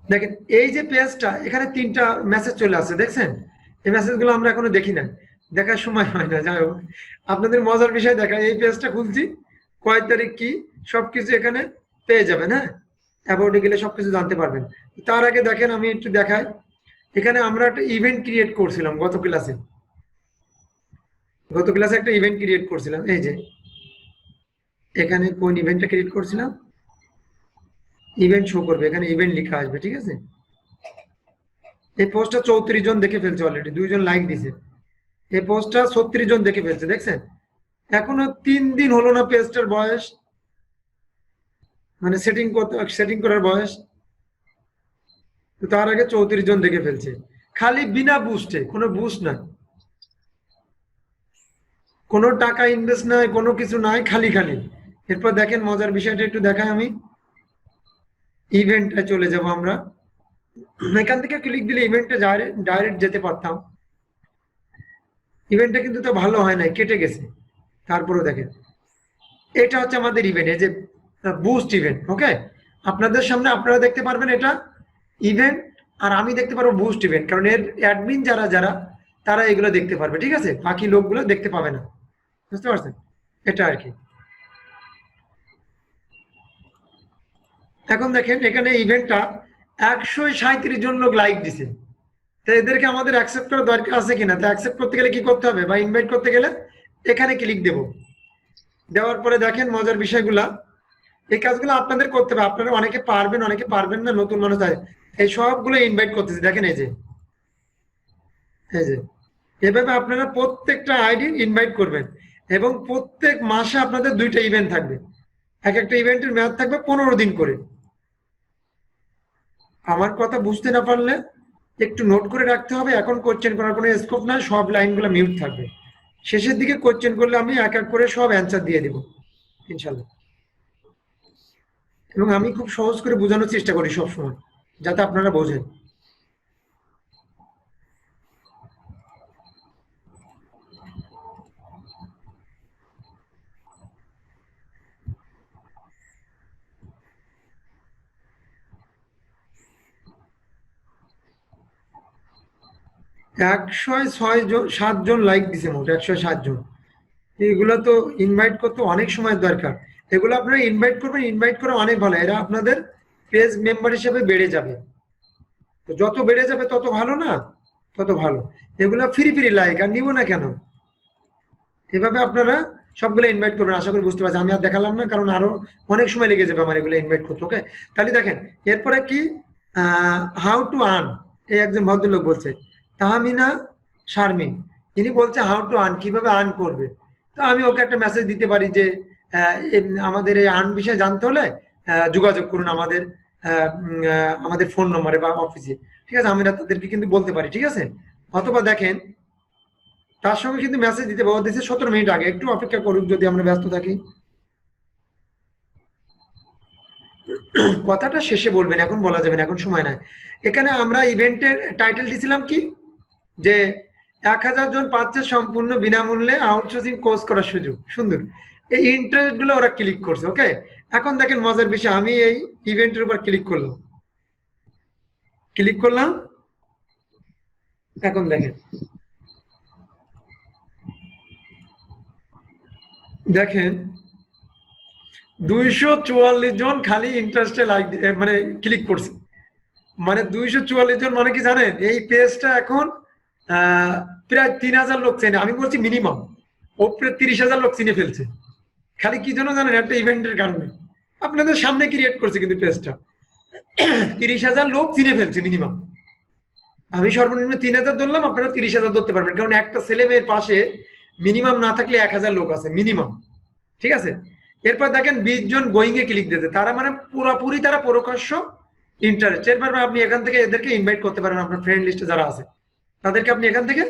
দেখেন এই যে পেজটা, এখানে 3টা মেসেজ চলে আসছে, দেখছেন? এই মেসেজগুলো আমরা এখনো দেখি না, দেখার সময় হয় না। যাই হোক, আপনাদের মজার বিষয় দেখা, এই পেজটা খুলছি, কয় তারিখ কি সবকিছু এখানে পেয়ে যাবেন। হ্যাঁ, অ্যাবাউটে গেলে সবকিছু জানতে পারবেন। তার আগে দেখেন আমি একটু দেখাই, এখানে আমরা একটা ইভেন্ট ক্রিয়েট করছিলাম গত ক্লাসে একটা ইভেন্ট ক্রিয়েট করছিলাম। এই যে এখানে কোন ইভেন্টটা ক্রিয়েট করছিলাম, ইভেন্ট শো করবে, এখানে ইভেন্ট লেখা আসবে, ঠিক আছে? এই পোস্টটা 34 জন দেখে ফেলছে, অলরেডি 2 জন লাইক দিছে। এই পোস্টটা 36 জন দেখে ফেলছে, দেখছেন? এখনো 3 দিন হলো না পেজটার বয়স, মানে সেটিং করার বয়স। তো তার আগে 34 জন দেখে ফেলছে, খালি বিনা বুস্টে, কোনো বুস্ট নাই, কোনো টাকা ইনভেস্ট নাই, কোনো কিছু নাই, খালি খালি। এরপর দেখেন মজার বিষয়টা একটু দেখাই আমি, ইভেন্টে চলে যাব আমরা। এখান থেকে ক্লিক দিলে ইভেন্টে ডাইরেক্ট যেতে পারতাম। ইভেন্টটা কিন্তু তো ভালো হয় নাই, কেটে গেছে। তারপরেও দেখেন, এটা হচ্ছে আমাদের ইভেন্ট, এই যে বুস্ট ইভেন্ট। ওকে, আপনাদের সামনে আপনারা দেখতে পারবেন এটা ইভেন্ট, আর আমি দেখতে পারবো বুস্ট ইভেন্ট, কারণ এর অ্যাডমিন যারা যারা তারা এগুলো দেখতে পারবে, ঠিক আছে? বাকি লোকগুলো দেখতে পাবে না, বুঝতে পারছেন? এটা আর কি। এখন দেখেন এখানে ইভেন্টটা 137 জন লোক লাইক দিছে। তো এদেরকে আমাদের অ্যাকসেপ্ট করার দরকার আছে কিনা? তো অ্যাকসেপ্ট করতে গেলে কি করতে হবে, বা ইনভাইট করতে গেলে এখানে ক্লিক দেব। দেওয়ার পরে দেখেন মজার বিষয়গুলা, এই কাজগুলো আপনাদের করতে হবে। আপনারা অনেকে পারবেন, অনেকে পারবেন না, নতুন মানুষ আছে, এই সবগুলো ইনভাইট করতেছি। দেখেন এই যে এভাবে আপনারা প্রত্যেকটা আইডি ইনভাইট করবেন, এবং প্রত্যেক মাসে আপনাদের 2টা ইভেন্ট থাকবে। এক একটা ইভেন্টের মেয়াদ থাকবে 15 দিন করে। আমার কথা বুঝতে না পারলে একটু নোট করে রাখতে হবে। এখন কোশ্চেন করার কোনো স্কোপ নাই, সব লাইনগুলো মিউট থাকবে। শেষের দিকে কোশ্চেন করলে আমি এক এক করে সব অ্যান্সার দিয়ে দেবো ইনশাল্লাহ। এবং আমি খুব সহজ করে বোঝানোর চেষ্টা করি সবসময়, যাতে আপনারা বোঝেন। 107 জন লাইক দিছে, মোট 107 জন। এগুলো তো ইনভাইট করতে অনেক সময় দরকার। এগুলো আপনারা ইনভাইট করবেন, ইনভাইট করা অনেক ভালো, এরা আপনাদের পেজ মেম্বার হিসেবে বেড়ে যাবে। তো যত বেড়ে যাবে তত ভালো না, তত ভালো। এগুলো ফ্রি ফ্রি লাইক, আর নিব না কেন? এভাবে আপনারা সবগুলো ইনভাইট করবেন। আশা করি বুঝতে পারছেন, আমি আর দেখালাম না, কারণ আরো অনেক সময় লেগে যাবে আমার এগুলো ইনভাইট করতে। ওকে, তাহলে দেখেন এরপরে কি, হাউ টু আর্ন। এই একজন ভদ্রলোক বলছে, তাহমিনা শারমিন, তিনি বলছে হাউ টু আর্ন, কিভাবে আর্ন করবে। তো আমি ওকে একটা মেসেজ দিতে পারি যে আমাদের এই আর্ন বিষয়ে জানতে হলে যোগাযোগ করুন আমাদের ফোন নম্বরে বা অফিসে, ঠিক আছে? আমি তাদেরকে কিন্তু বলতে পারি, ঠিক আছে? অথবা দেখেন তার সঙ্গে কিন্তু মেসেজ দিতে পারবো, দিচ্ছে 17 মিনিট আগে, একটু অপেক্ষা করুন যদি আমরা ব্যস্ত থাকি। কথাটা শেষে বলবেন, এখন বলা যাবে না, এখন সময় নাই। এখানে আমরা ইভেন্টের টাইটেল দিয়েছিলাম কি, যে 1000 জন পাচ্ছে সম্পূর্ণ বিনামূল্যে আউটসোর্সিং কোর্স করার সুযোগ। সুন্দর, এই ইন্টারেস্ট গুলো ওরা ক্লিক করছে। ওকে, এখন দেখেন মজার বিষয়, আমি এই ইভেন্টের উপর ক্লিক করলাম। এখন দেখেন দেখেন 244 জন খালি ইন্টারেস্টে লাইক মানে ক্লিক করছে। মানে 244 জন মানে কি জানেন, এই পেজটা এখন প্রায় 3000 লোক চেনে। আমি বলছি মিনিমাম ও প্রায় 30,000 লোক চিনে ফেলছে। খালি কি জন্য জানেন? একটা ইভেন্টের কারণে। আপনাদের সামনে ক্রিয়েট করছে কিন্তু পেজটা, 30,000 লোক চিনে ফেলছে মিনিমাম। আমি সর্বনিম্ন 3,000 ধরলাম, আপনারা 30,000 ধরতে পারবেন, কারণ একটা ছেলে মেয়ের পাশে মিনিমাম না থাকলে 1,000 লোক আছে মিনিমাম, ঠিক আছে? এরপর দেখেন 20 জন গোয়িং এ ক্লিক দিতে, তারা মানে পুরোপুরি তারা প্রকাশ্য ইন্টারেস্ট। এরপর আপনি এখান থেকে এদেরকে ইনভাইট করতে পারেন, আপনার ফ্রেন্ড লিস্টে যারা আছে তাদেরকে আপনি এখান থেকে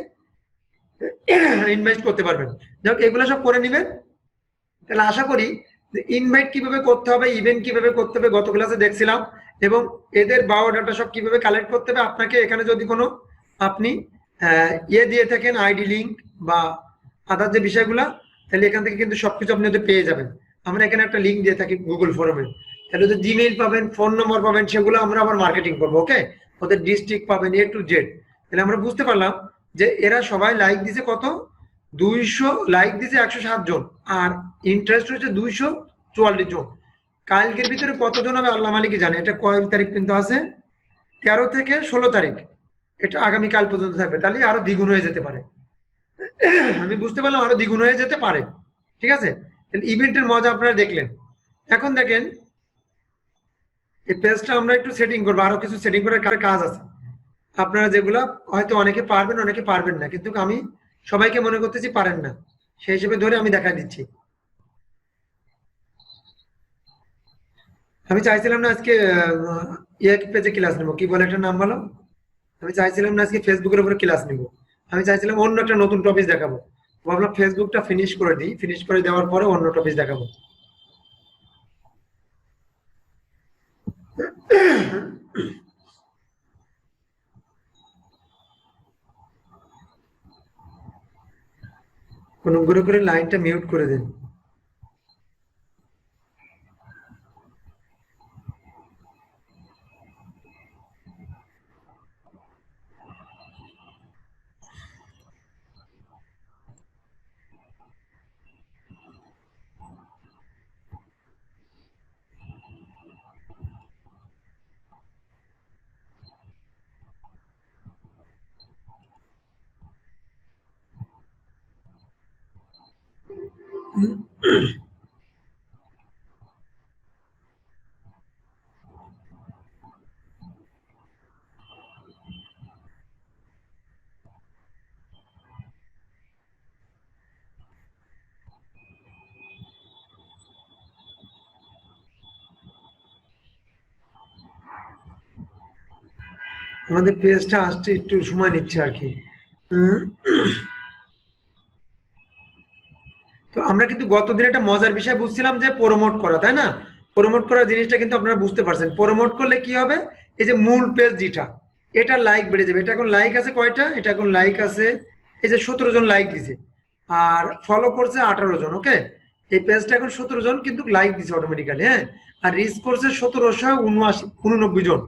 ইনভাইট করতে পারবেন। যাই হোক, এগুলো সব করে নিবেন। তাহলে আশা করি যে ইনভাইট কিভাবে করতে হবে, ইভেন্ট কিভাবে করতে হবে গত ক্লাসে দেখছিলাম, এবং এদের বায়োডাটা সব কিভাবে কালেক্ট করতে হবে। আপনাকে এখানে যদি কোনো আপনি ইয়ে দিয়ে থাকেন, আইডি লিঙ্ক বা আদার যে বিষয়গুলা, তাহলে এখান থেকে কিন্তু সবকিছু আপনি পেয়ে যাবেন। আমরা এখানে একটা লিঙ্ক দিয়ে থাকি গুগল ফর্মে, তাহলে ওদের জিমেইল পাবেন, ফোন নম্বর পাবেন, সেগুলো আমরা আবার মার্কেটিং করবো। ওকে, ওদের ডিস্ট্রিক্ট পাবেন, A to Z। তাহলে আমরা বুঝতে পারলাম যে এরা সবাই লাইক দিছে কত, 200 লাইক দিছে 107 জন, আর ইন্টারেস্ট হচ্ছে 244 জন। কালকের ভিতরে কতজন হবে আল্লাহ মালিকই জানে। এটা কয় তারিখ কিন্তু আছে, 13 থেকে 16 তারিখ। এটা আগামীকাল পর্যন্ত থাকবে, তাহলে আরো দ্বিগুণ হয়ে যেতে পারে। আমি বুঝতে পারলাম আরো দ্বিগুণ হয়ে যেতে পারে। ঠিক আছে, ইভেন্টের মজা আপনারা দেখলেন। এখন দেখেন এই পেজটা আমরা একটু সেটিং করবো, আরো কিছু সেটিং করার কাজ আছে আপনারা, যেগুলো হয়তো অনেকে পারবেন অনেকে পারবেন না, কিন্তু আমি সবাইকে মনে করতেছি পারেন না, সেই হিসেবে ধরে আমি দেখা দিচ্ছি। আমি চাইছিলাম না আজকে এক পেজে ক্লাস নেবো, কি বলে একটা নাম বলো, আমি চাইছিলাম না আজকে ফেসবুকের উপরে ক্লাস নিব, আমি চাইছিলাম অন্য একটা নতুন টপিক দেখাবো। ভাবলাম ফেসবুকটা ফিনিশ করে দিই, ফিনিশ করে দেওয়ার পরে অন্য টপিক দেখাবো। অনুগ্রহ করে লাইনটা মিউট করে দেন। আমাদের পেজটা আসতে একটু সময় নিচ্ছে আর কি। তো আমরা কিন্তু গতদিন একটা মজার বিষয় বুঝছিলাম যে প্রমোট করা, তাই না? প্রমোট করার জিনিসটা কিন্তু আপনারা বুঝতে পারছেন। প্রমোট করলে কি হবে, এই যে মূল পেজ যেটা, এটা লাইক বেড়ে যাবে। এটা এখন লাইক আছে কয়টা, এটা এখন লাইক আছে এই যে 17 জন লাইক দিছে, আর ফলো করছে 18 জন। ওকে, এই পেজটা এখন 17 জন কিন্তু লাইক দিছে অটোমেটিক্যালি, হ্যাঁ। আর রিচ করছে 1789 জন,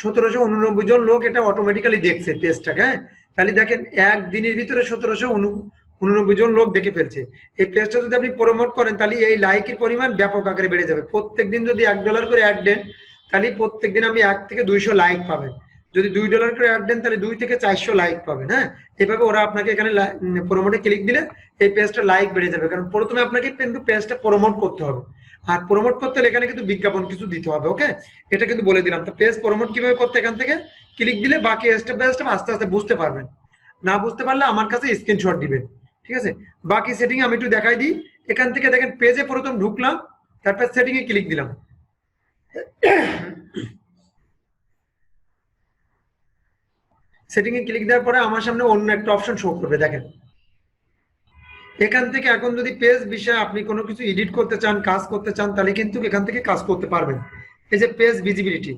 1789 জন লোক এটা অটোমেটিক্যালি দেখছে পেজটাকে, হ্যাঁ। তাহলে দেখেন একদিনের ভিতরে 1789 জন লোক দেখে ফেলছে। এই পেজটা যদি আপনি প্রমোট করেন তাহলে এই লাইকের পরিমাণ ব্যাপক আকারে বেড়ে যাবে। প্রত্যেকদিন যদি $1 করে অ্যাড দেন তাহলে প্রত্যেকদিন আপনি 1 থেকে 200 লাইক পাবেন। যদি $2 করে অ্যাড দেন তাহলে 2 থেকে 400 লাইক পাবেন, হ্যাঁ। এভাবে ওরা আপনাকে এখানে প্রমোটে ক্লিক দিলে এই পেজটা লাইক বেড়ে যাবে, কারণ প্রথমে আপনাকে কিন্তু পেজটা প্রমোট করতে হবে। আর প্রমোট করতে হলে এখানে কিন্তু বিজ্ঞাপন কিছু দিতে হবে। ওকে, এটা কিন্তু বলে দিলাম। তো পেজ প্রমোট কিভাবে করতে, এখান থেকে ক্লিক দিলে বাকি স্টেপ বাই স্টেপ আস্তে আস্তে বুঝতে পারবেন। না বুঝতে পারলে আমার কাছে স্ক্রিনশট দিবেন, ঠিক আছে। বাকি সেটিং আমি একটু দেখাই দিই। এখান থেকে দেখেন পেজে প্রথম ঢুকলাম, তারপর সেটিং এ ক্লিক দিলাম। সেটিং এ ক্লিক দেওয়ার পরে আমার সামনে অন্য একটা অপশন শো করবে, দেখেন। এখান থেকে এখন যদি পেজ বিষয়ে আপনি কোনো কিছু এডিট করতে চান, কাজ করতে চান, তাহলে কিন্তু এখান থেকে কাজ করতে পারবেন। এই যে পেজ ভিজিবিলিটি,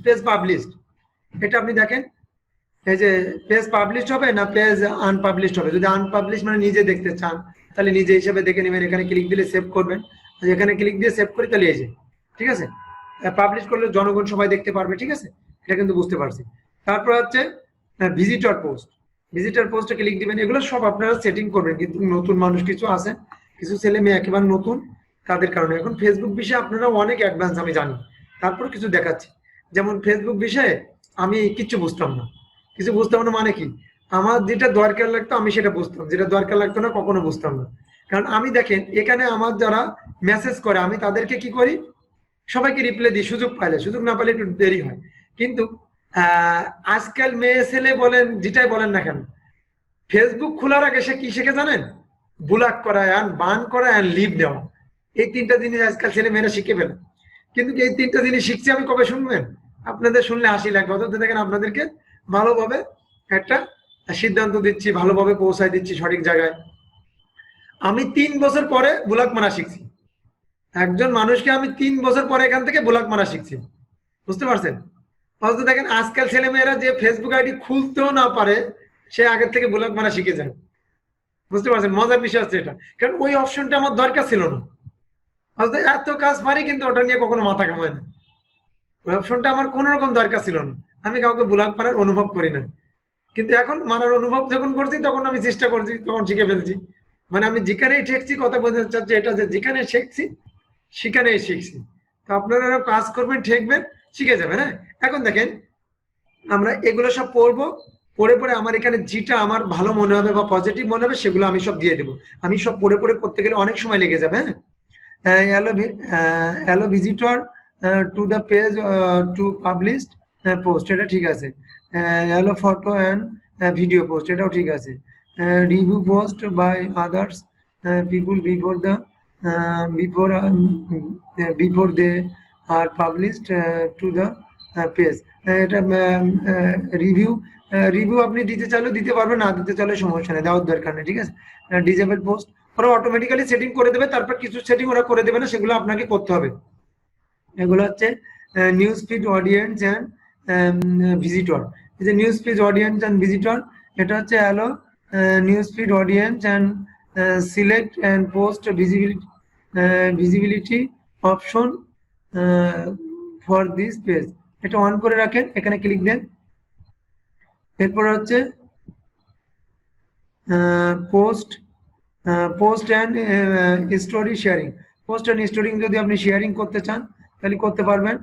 পেজ পাবলিশড, এটা আপনি দেখেন এই যে পেজ পাবলিশড হবে না পেজ আনপাবলিশড হবে। যদি আনপাবলিশ মানে নিজে দেখতে চান তাহলে নিজে হিসেবে দেখে নেবেন, এখানে ক্লিক দিলে সেভ করবেন, এখানে ক্লিক দিয়ে সেভ করি তাহলে এই যে, ঠিক আছে। পাবলিশ করলে জনগণ সবাই দেখতে পারবে, ঠিক আছে। এটা কিন্তু বুঝতে পারছি। তারপর হচ্ছে ভিজিটর পোস্ট, ভিজিটর পোস্টে ক্লিক দিবেন। এগুলো সব আপনারা সেটিং করবেন, কিন্তু নতুন মানুষ কিছু আছে, কিছু ছেলে মেয়ে একেবারে নতুন, তাদের কারণে। এখন ফেসবুক বিষয়ে আপনারা অনেক অ্যাডভান্স আমি জানি, তারপর কিছু দেখাচ্ছি। যেমন ফেসবুক বিষয়ে আমি কিচ্ছু বুঝতাম না, কিছু বুঝতাম না মানে কি, আমার যেটা দরকার লাগতো আমি সেটা বুঝতাম, যেটা দরকার লাগতো না কখনো বুঝতাম না। কারণ আমি দেখেন এখানে আমার যারা মেসেজ করে আমি তাদেরকে কি করি, সবাইকে রিপ্লাই দিই, সুযোগ পাইলে, সুযোগ না পাইলে একটু দেরি হয়। কিন্তু আজকাল মেয়ে ছেলে বলেন যেটাই বলেন না কেন, ফেসবুক খোলার আগে সে কি শিখে জানেন, ব্লক করা, বান করা, লিভ দেওয়া। এই 3টা জিনিস আজকাল ছেলে মেয়েরা শিখে ফেলে। কিন্তু এই 3টা জিনিস শিখছি আমি কবে শুনবেন, আপনাদের শুনলে হাসি লাগবে। অথচ দেখেন আপনাদেরকে ভালোভাবে একটা সিদ্ধান্ত দিচ্ছি, ভালোভাবে পৌঁছায় দিচ্ছি সঠিক জায়গায়। আমি 3 বছর পরে ব্লক মারা শিখছি, একজন মানুষকে আমি 3 বছর পরে এখান থেকে ব্লক মারা শিখছি, বুঝতে পারছেন? অথচ দেখেন আজকাল ছেলে মেয়েরা যে ফেসবুক আইডি খুলতেও না পারে সে আগের থেকে ব্লক মারা শিখে যায়, বুঝতে পারছেন? মজার বিষয় হচ্ছে এটা, কারণ ওই অপশনটা আমার দরকার ছিল না, অথচ এত কাজ পারি কিন্তু ওটা নিয়ে কখনো মাথা ঘামায় না। ওই অপশনটা আমার কোনো রকম দরকার ছিল না, আমি কাউকে ব্লক মারার অনুভব করি না। কিন্তু এখন মারার অনুভব যখন করছি তখন আমি চেষ্টা করছি, তখন শিখে ফেলছি। মানে আমি যেখানেই ঠেকছি, কথা বলতে চাচ্ছি এটা যে যেখানে শিখছি সেখানেই শিখছি। তো আপনারা কাজ করবেন, ঠেকবেন, শিখে যাবেন। হ্যাঁ, এখন দেখেন আমরা এগুলো সব পড়বো, পড়ে পড়ে আমার এখানে যেটা আমার ভালো মনে হবে বা পজিটিভ মনে হবে সেগুলো আমি সব দিয়ে দেবো। আমি সব পড়ে পড়ে করতে গেলে অনেক সময় লেগে যাবে। হ্যাঁ, allow visitor to the page to published post, এটা ঠিক আছে। Allow photo and video post, এটাও ঠিক আছে। Review post by others people before they are published to the page. এটা রিভিউ রিভিউ আপনি দিতে চাইলেও দিতে পারবেন, না দিতে চাইলে সমস্যা নেই, দেওয়ার দরকার নেই, ঠিক আছে। ডিজেবল পোস্ট ওরা অটোমেটিক্যালি সেটিং করে দেবে, তারপর কিছু সেটিং ওরা করে দেবে না, সেগুলো আপনাকে করতে হবে। এগুলো হচ্ছে news feed audience and visitor. এই যে news feed audience and visitor, এটা হচ্ছে hello news feed audience and select and post visibility option for this page, এটা অন করে রাখেন, এখানে ক্লিক দেন। এরপর হচ্ছে post and story sharing. Post and story যদি আপনি শেয়ারিং করতে চান তাহলে করতে পারবেন,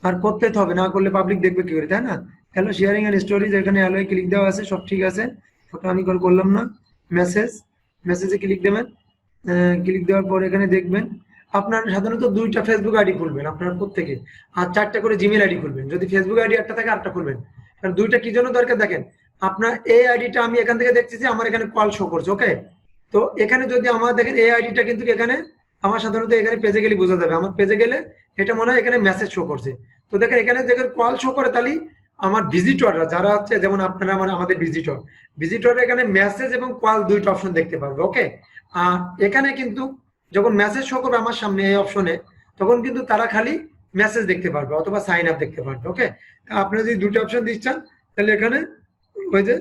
আর করতে হবে, না করলে পাবলিক দেখবে কি করে, তাই না। হ্যালো শেয়ারিং এন্ড স্টোরিজ, এখানে হ্যালো ক্লিক দেওয়া আছে, সব ঠিক আছে, ওটা আমি করলাম না। মেসেজে ক্লিক দেবেন। ক্লিক দেওয়ার পর এখানে দেখবেন আপনার সাধারণত 2টা ফেসবুক আইডি খুলবেন আপনার প্রত্যেকে, আর 4টা করে জিমেল আইডি খুলবেন। যদি ফেসবুক আইডি একটা থাকে 8টা খুলবেন, কারণ 2টা কি জন্য দরকার দেখেন। আপনার এই আইডিটা আমি এখান থেকে দেখতেছি, আমার এখানে কল শো করছে, ওকে। তো এখানে যদি আমার দেখেন এই আইডিটা কিন্তু এখানে আমার সাধারণত এখানে পেজে গেলে বোঝা যাবে, আমার পেজে গেলে এটা মনে হয় এখানে মেসেজ শো করছে। তো দেখেন এখানে দেখেন কল শো করে, তাহলে আমার ভিজিটররা যারা হচ্ছে, যেমন আপনারা আমাদের ভিজিটর এখানে মেসেজ এবং কল 2টা অপশন দেখতে পারবে, ওকে। আর এখানে কিন্তু যখন মেসেজ শো করবে আমার সামনে এই অপশনে, তখন কিন্তু তারা খালি মেসেজ দেখতে পারবে অথবা সাইন আপ দেখতে পারবে, ওকে। আপনারা যদি 2টা অপশন দিচ্ছেন তাহলে এখানে ওই যে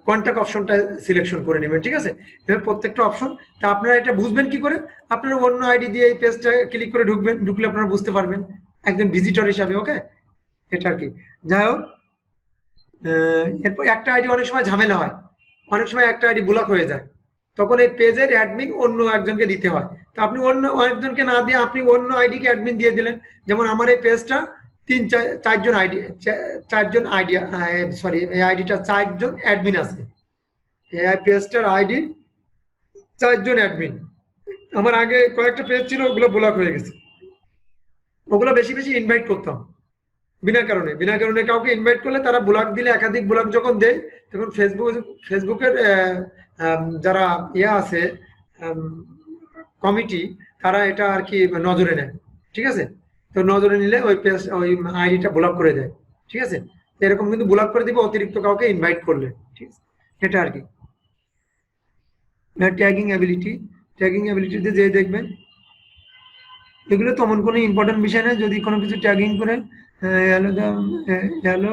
কন্টাক্ট অপশনটা সিলেকশন করে নেবেন, ঠিক আছে। এবার প্রত্যেকটা অপশন, তা আপনারা এটা বুঝবেন কি করে, আপনারা অন্য আইডি দিয়ে এই পেজটা ক্লিক করে ঢুকবেন, ঢুকলে আপনারা বুঝতে পারবেন একজন ভিজিটর হিসাবে, ওকে। এটা আর কি, যাই হোক। এরপর একটা আইডি অনেক সময় ঝামেলা হয়, অনেক সময় একটা আইডি ব্লক হয়ে যায়, তখন এই পেজের অ্যাডমিন অন্য একজনকে দিতে হয়। তো আপনি অন্য একজনকে না দিয়ে আপনি অন্য আইডিকে অ্যাডমিন দিয়ে দিলেন। যেমন আমার এই পেজটা 4জন আইডি, সরি, এই আইডিটা 4জন অ্যাডমিন আছে, এই পেজটার আইডি 4জন অ্যাডমিন। আমার আগে কয়েকটা পেজ ছিল, ওগুলো ব্লক হয়ে গেছে, ওগুলো বেশি বেশি ইনভাইট করতাম বিনা কারণে কাউকে ইনভাইট করলে তারা ব্লক দিলে, একাধিক ব্লক যখন দেয় তখন ফেসবুকের যারা আছে কমিটি, তারা এটা আর কি নজরে নেয়, ঠিক আছে। তো নজরে নিলে ওই পেজ ওই আইডিটা ব্লক করে দেয়, ঠিক আছে। এরকম কিন্তু ব্লক করে দিবে অতিরিক্ত কাউকে ইনভাইট করলে, ঠিক আছে, এটা আর কি। ট্যাগিং অ্যাবিলিটিতে যে দেখবেন, এগুলো তেমন কোনো ইম্পর্টেন্ট বিষয় না। যদি কোনো কিছু ট্যাগিং করে hello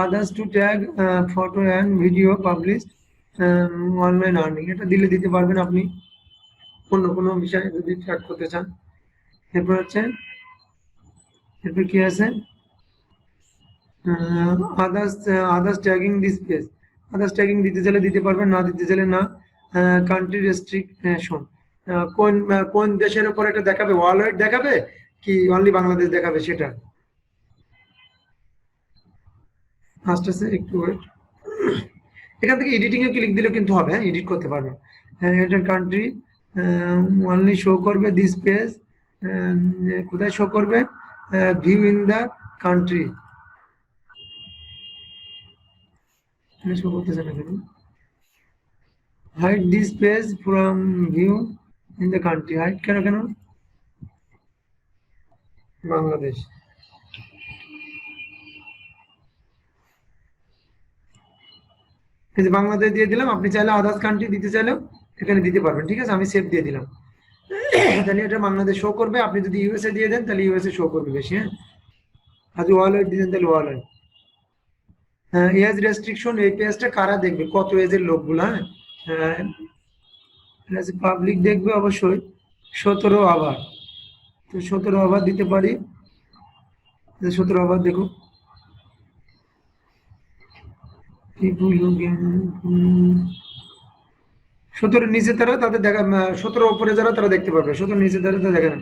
others to tag photo and video publish online earning, এটা দিতে পারবেন আপনি অন্য কোনো বিষয় যদি ট্যাগ করতে চান। এরপর কি আছে, others tagging this page, others tagging দিতে চাইলে দিতে পারবেন, না দিতে চাইলে না। কান্ট্রি রেস্ট্রিকশন, কোন দেশের উপর এটা দেখাবে, ওয়ার্ল্ড ওয়াইড দেখাবে কি অনলি বাংলাদেশ দেখাবে, সেটা আস্তে একটু ওয়েট। এখান থেকে এডিটিং এ ক্লিক দিলে কিন্তু হবে, হ্যাঁ, এডিট করতে পারবেন। এটা কান্ট্রি অনলি শো করবে দিস পেজ, কোথায় শো করবে, view in the country, show করতেছে না কেন, hide this page from view in the country, hide কেন বাংলাদেশ, বাংলাদেশ দিয়ে দিলাম। আপনি চাইলে আদার্স কান্ট্রি দিতে চাইলেও এখানে দিতে পারবেন, ঠিক আছে। আমি সেভ দিয়ে দিলাম, তাহলে এটা বাংলাদেশ শো করবে। আপনি যদি ইউএসএ দিয়ে দেন তাহলে ইউএসএ শো করবে বেশি, হ্যাঁ। আর যদি ওয়ার্ল্ড ওয়াইড দিয়ে দেন তাহলে ওয়ার্ল্ড ওয়াইড। এজ রেস্ট্রিকশন, এই পেজটা কারা দেখবে, কত এজের লোকগুলো, হ্যাঁ। পাবলিক দেখবে অবশ্যই 17 আবার, তো 17 আবার দিতে পারি, 17 আবার দেখো people who gain 17 নিচে তারা তাদের দেখা 17 উপরে যারা তারা দেখতে পারবে, 17 নিচে যারা তারা দেখে না,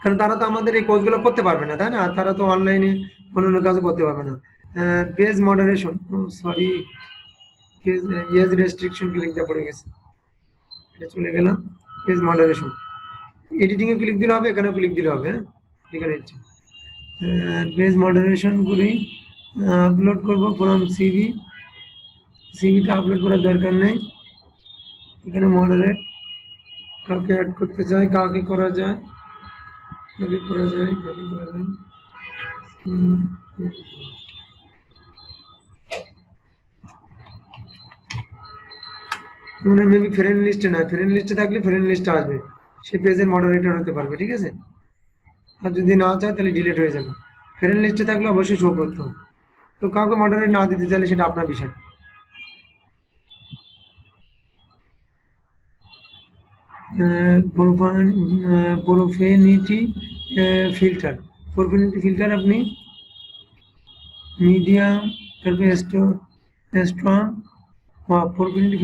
কারণ তারা তো আমাদের এই কোর্সগুলো করতে পারবে না, তাই না? তারা তো অনলাইনে অন্যান্য কাজও করতে পারবে না। Page moderation, sorry page yes restriction ক্লিকটা পড়ে গেছে, এটা চলে গেলাম। পেজ মডারেশন, এডিটিং এ ক্লিক দিলে হবে, এখানেও ক্লিক দিলে হবে, হ্যাঁ এখানে পেজ মডারেশন করি, আপলোড করব ফ্রম সিভি, সিভিটা আপলোড করার দরকার নেই, এখানে মডারেট কাউকে অ্যাড করতে চাই, কাউকে করা যায়, কাকে করা যায়, কাকে করা যায়, মানে মেবি ফ্রেন্ড লিস্টে না, ফ্রেন্ড লিস্টে থাকলে ফ্রেন্ড লিস্টে আসবে, সে পেজের মডারেটর হতে পারবে, ঠিক আছে? আর যদি না চায় তাহলে ডিলিট হয়ে যাবে। ফ্রেন্ড লিস্টে থাকলে অবশ্যই শো করতে হবে। তো কাউকে মডারেট না দিতে চাইলে সেটা আপনার বিষয়। প্রোফেনিটি ফিল্টার, প্রোফেনিটি ফিল্টার আপনি মিডিয়াম, তারপরে স্ট্রং, প্রোফেনিটি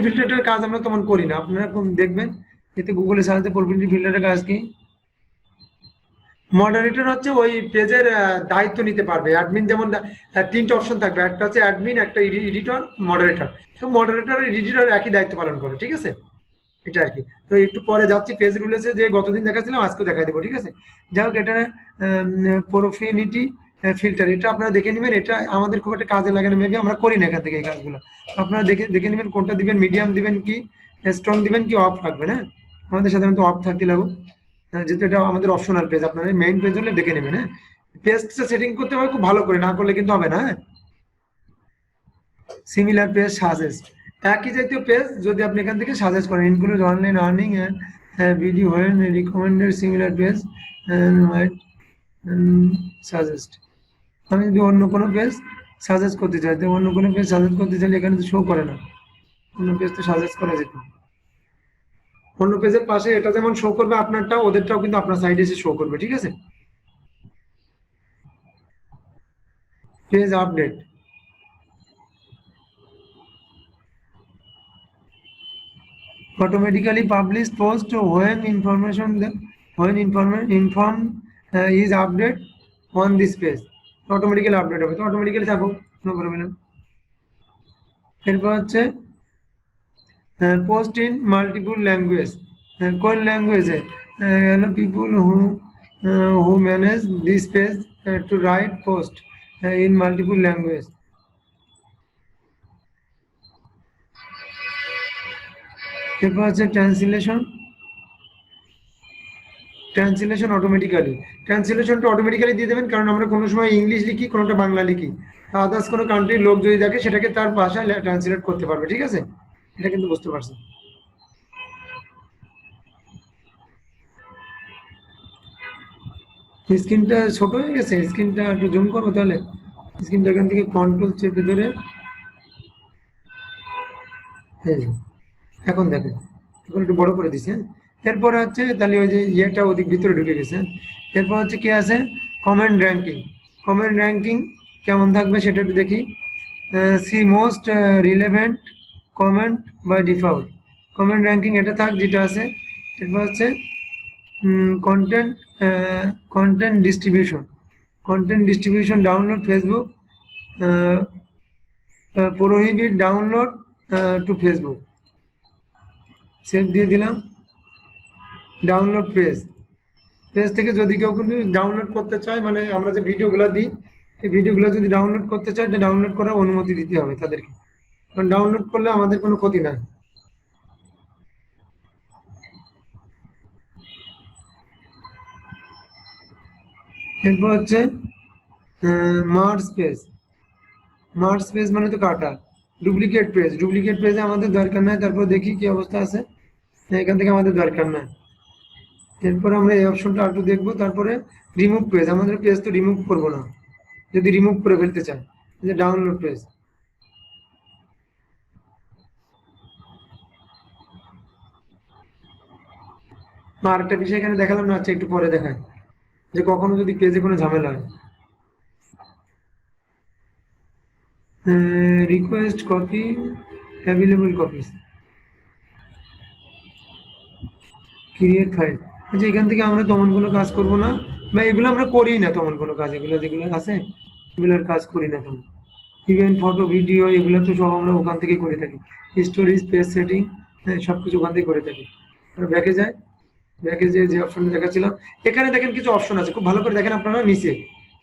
ফিল্টারটার কাজ আমরা তেমন করি না, আপনারা দেখবেন এতে গুগলে সার্চে প্রোফেনিটি ফিল্টারের কাজ কি। মডারেটর হচ্ছে ওই পেজের দায়িত্ব নিতে পারবে, অ্যাডমিন যেমন 3টে অপশন থাকবে, একটা হচ্ছে অ্যাডমিন, একটা এডিটর, মডারেটর। তো মডারেটর আর এডিটর একই দায়িত্ব পালন করে, ঠিক আছে? এটা আর কি। তো একটু পরে যাচ্ছি পেজ রুলেসে, যে গতদিন দেখাচ্ছিলাম আজকে দেখাই দেবো, ঠিক আছে? যাই হোক, এটা প্রোফেনিটি ফিল্টার, এটা আপনারা দেখে নেবেন, এটা আমাদের খুব একটা কাজে লাগে না, মেবি আমরা করি না এখান থেকে এই কাজগুলো। আপনারা দেখে নেবেন কোনটা দিবেন, মিডিয়াম দিবেন কি স্ট্রং দিবেন কি অফ রাখবেন, হ্যাঁ আমাদের সাধারণত অফ থাকতে লাগবে, যেহেতু এটা আমাদের অপশনাল পেজ, আপনাদের মেইন পেজ হলে দেখে নেবেন, হ্যাঁ পেজটা সেটিং করতে হবে খুব ভালো করে, না করলে কিন্তু হবে না। হ্যাঁ সিমিলার পেজ সাজেস্ট, একই জাতীয় পেজ যদি আপনি এখান থেকে সাজেস্ট করেন, include online earning video when recommended similar page might suggest. আমি যদি অন্য কোনো পেজ সাজেস্ট করতে চাই, তো অন্য কোনো পেজ সাজেস্ট করতে চাইলে এখানে তো শো করে না, অন্য পেজ তো সাজেস্ট করা যেত, অন্য পেজের পাশে এটা যেমন শো করবে আপনারটাও, ওদেরটাও কিন্তু আপনার সাইডে এসে শো করবে, ঠিক আছে? Page update, automatically published post when information inform is update on this page, automatically update হবে, তো automatically থাকো, নো প্রবলেম। এরপর হচ্ছে পোস্ট ইন মাল্টিপল ল্যাঙ্গুয়েজ, কোন ল্যাঙ্গুয়েজে, people who manage this page to write post in multiple language. এরপর হচ্ছে translation automatically, ট্রান্সলেশনটা automatically দিয়ে দেবেন, কারণ আমরা কোনো সময় ইংলিশ লিখি, কোনোটা বাংলা লিখি, আদার্স কোনো কান্ট্রির লোক যদি দেখে সেটাকে তার ভাষায় ট্রান্সলেট করতে পারবে, ঠিক আছে? এটা কিন্তু বুঝতে পারছেন। স্ক্রিনটা ছোট হয়ে গেছে, স্ক্রিনটা একটু জুম করবো, তাহলে স্ক্রিনটা এখান থেকে কন্ট্রোল চেপে ধরে, এখন দেখেন এখন একটু বড় করে দিচ্ছি, হ্যাঁ এরপরে হচ্ছে তাহলে ওই যে ইয়েটা ওদিক ভিতরে ঢুকে গেছে। এরপর হচ্ছে কি আছে, কমেন্ট র্যাঙ্কিং, কমেন্ট র্যাঙ্কিং কেমন থাকবে সেটা একটু দেখি। See most relevant comment by default, comment ranking এটা থাক যেটা আছে। এরপর হচ্ছে content distribution download Facebook, prohibit download to Facebook, save দিয়ে দিলাম। ডাউনলোড পেজ থেকে যদি কেউ কিন্তু ডাউনলোড করতে চায়, মানে আমরা যে ভিডিওগুলো দিই এই ভিডিওগুলো যদি ডাউনলোড করতে চায়, ডাউনলোড করার অনুমতি দিতে হবে তাদেরকে, কারণ ডাউনলোড করলে আমাদের কোনো ক্ষতি নাই। এরপর হচ্ছে মার্জ পেজ মানে তো কাটা, ডুপ্লিকেট পেজে আমাদের দরকার নাই। তারপর দেখি কি অবস্থা আছে, এখান থেকে আমাদের দরকার নাই। এরপর আমরা এই অপশনটা একটু দেখবো। তারপরে রিমুভ পেজ, আমাদের পেজ তো রিমুভ করবো না, যদি রিমুভ করে ফেলতে চাই, যে ডাউনলোড পেজ, আর একটা বিষয় এখানে দেখালাম না, আচ্ছা একটু পরে দেখায়, যে কখনো যদি পেজে কোনো ঝামেলা হয়, request copy, available copies, create file. আচ্ছা এখান থেকে আমরা তেমন কোনো কাজ করব না, বা এগুলো আমরা করি না তেমন কোনো কাজ, এগুলো যেগুলো আছে এগুলোর কাজ করি না তেমন। ইভেন ফটো ভিডিও এগুলো তো সব আমরা ওখান থেকেই করে থাকি, স্টোরেজ পেজ সেটিং, হ্যাঁ সব কিছু ওখান থেকে করে থাকি। ব্যাকে যায়, ব্যাকে যে অপশনটা দেখাচ্ছিলাম, এখানে দেখেন কিছু অপশন আছে, খুব ভালো করে দেখেন আপনারা নিচে,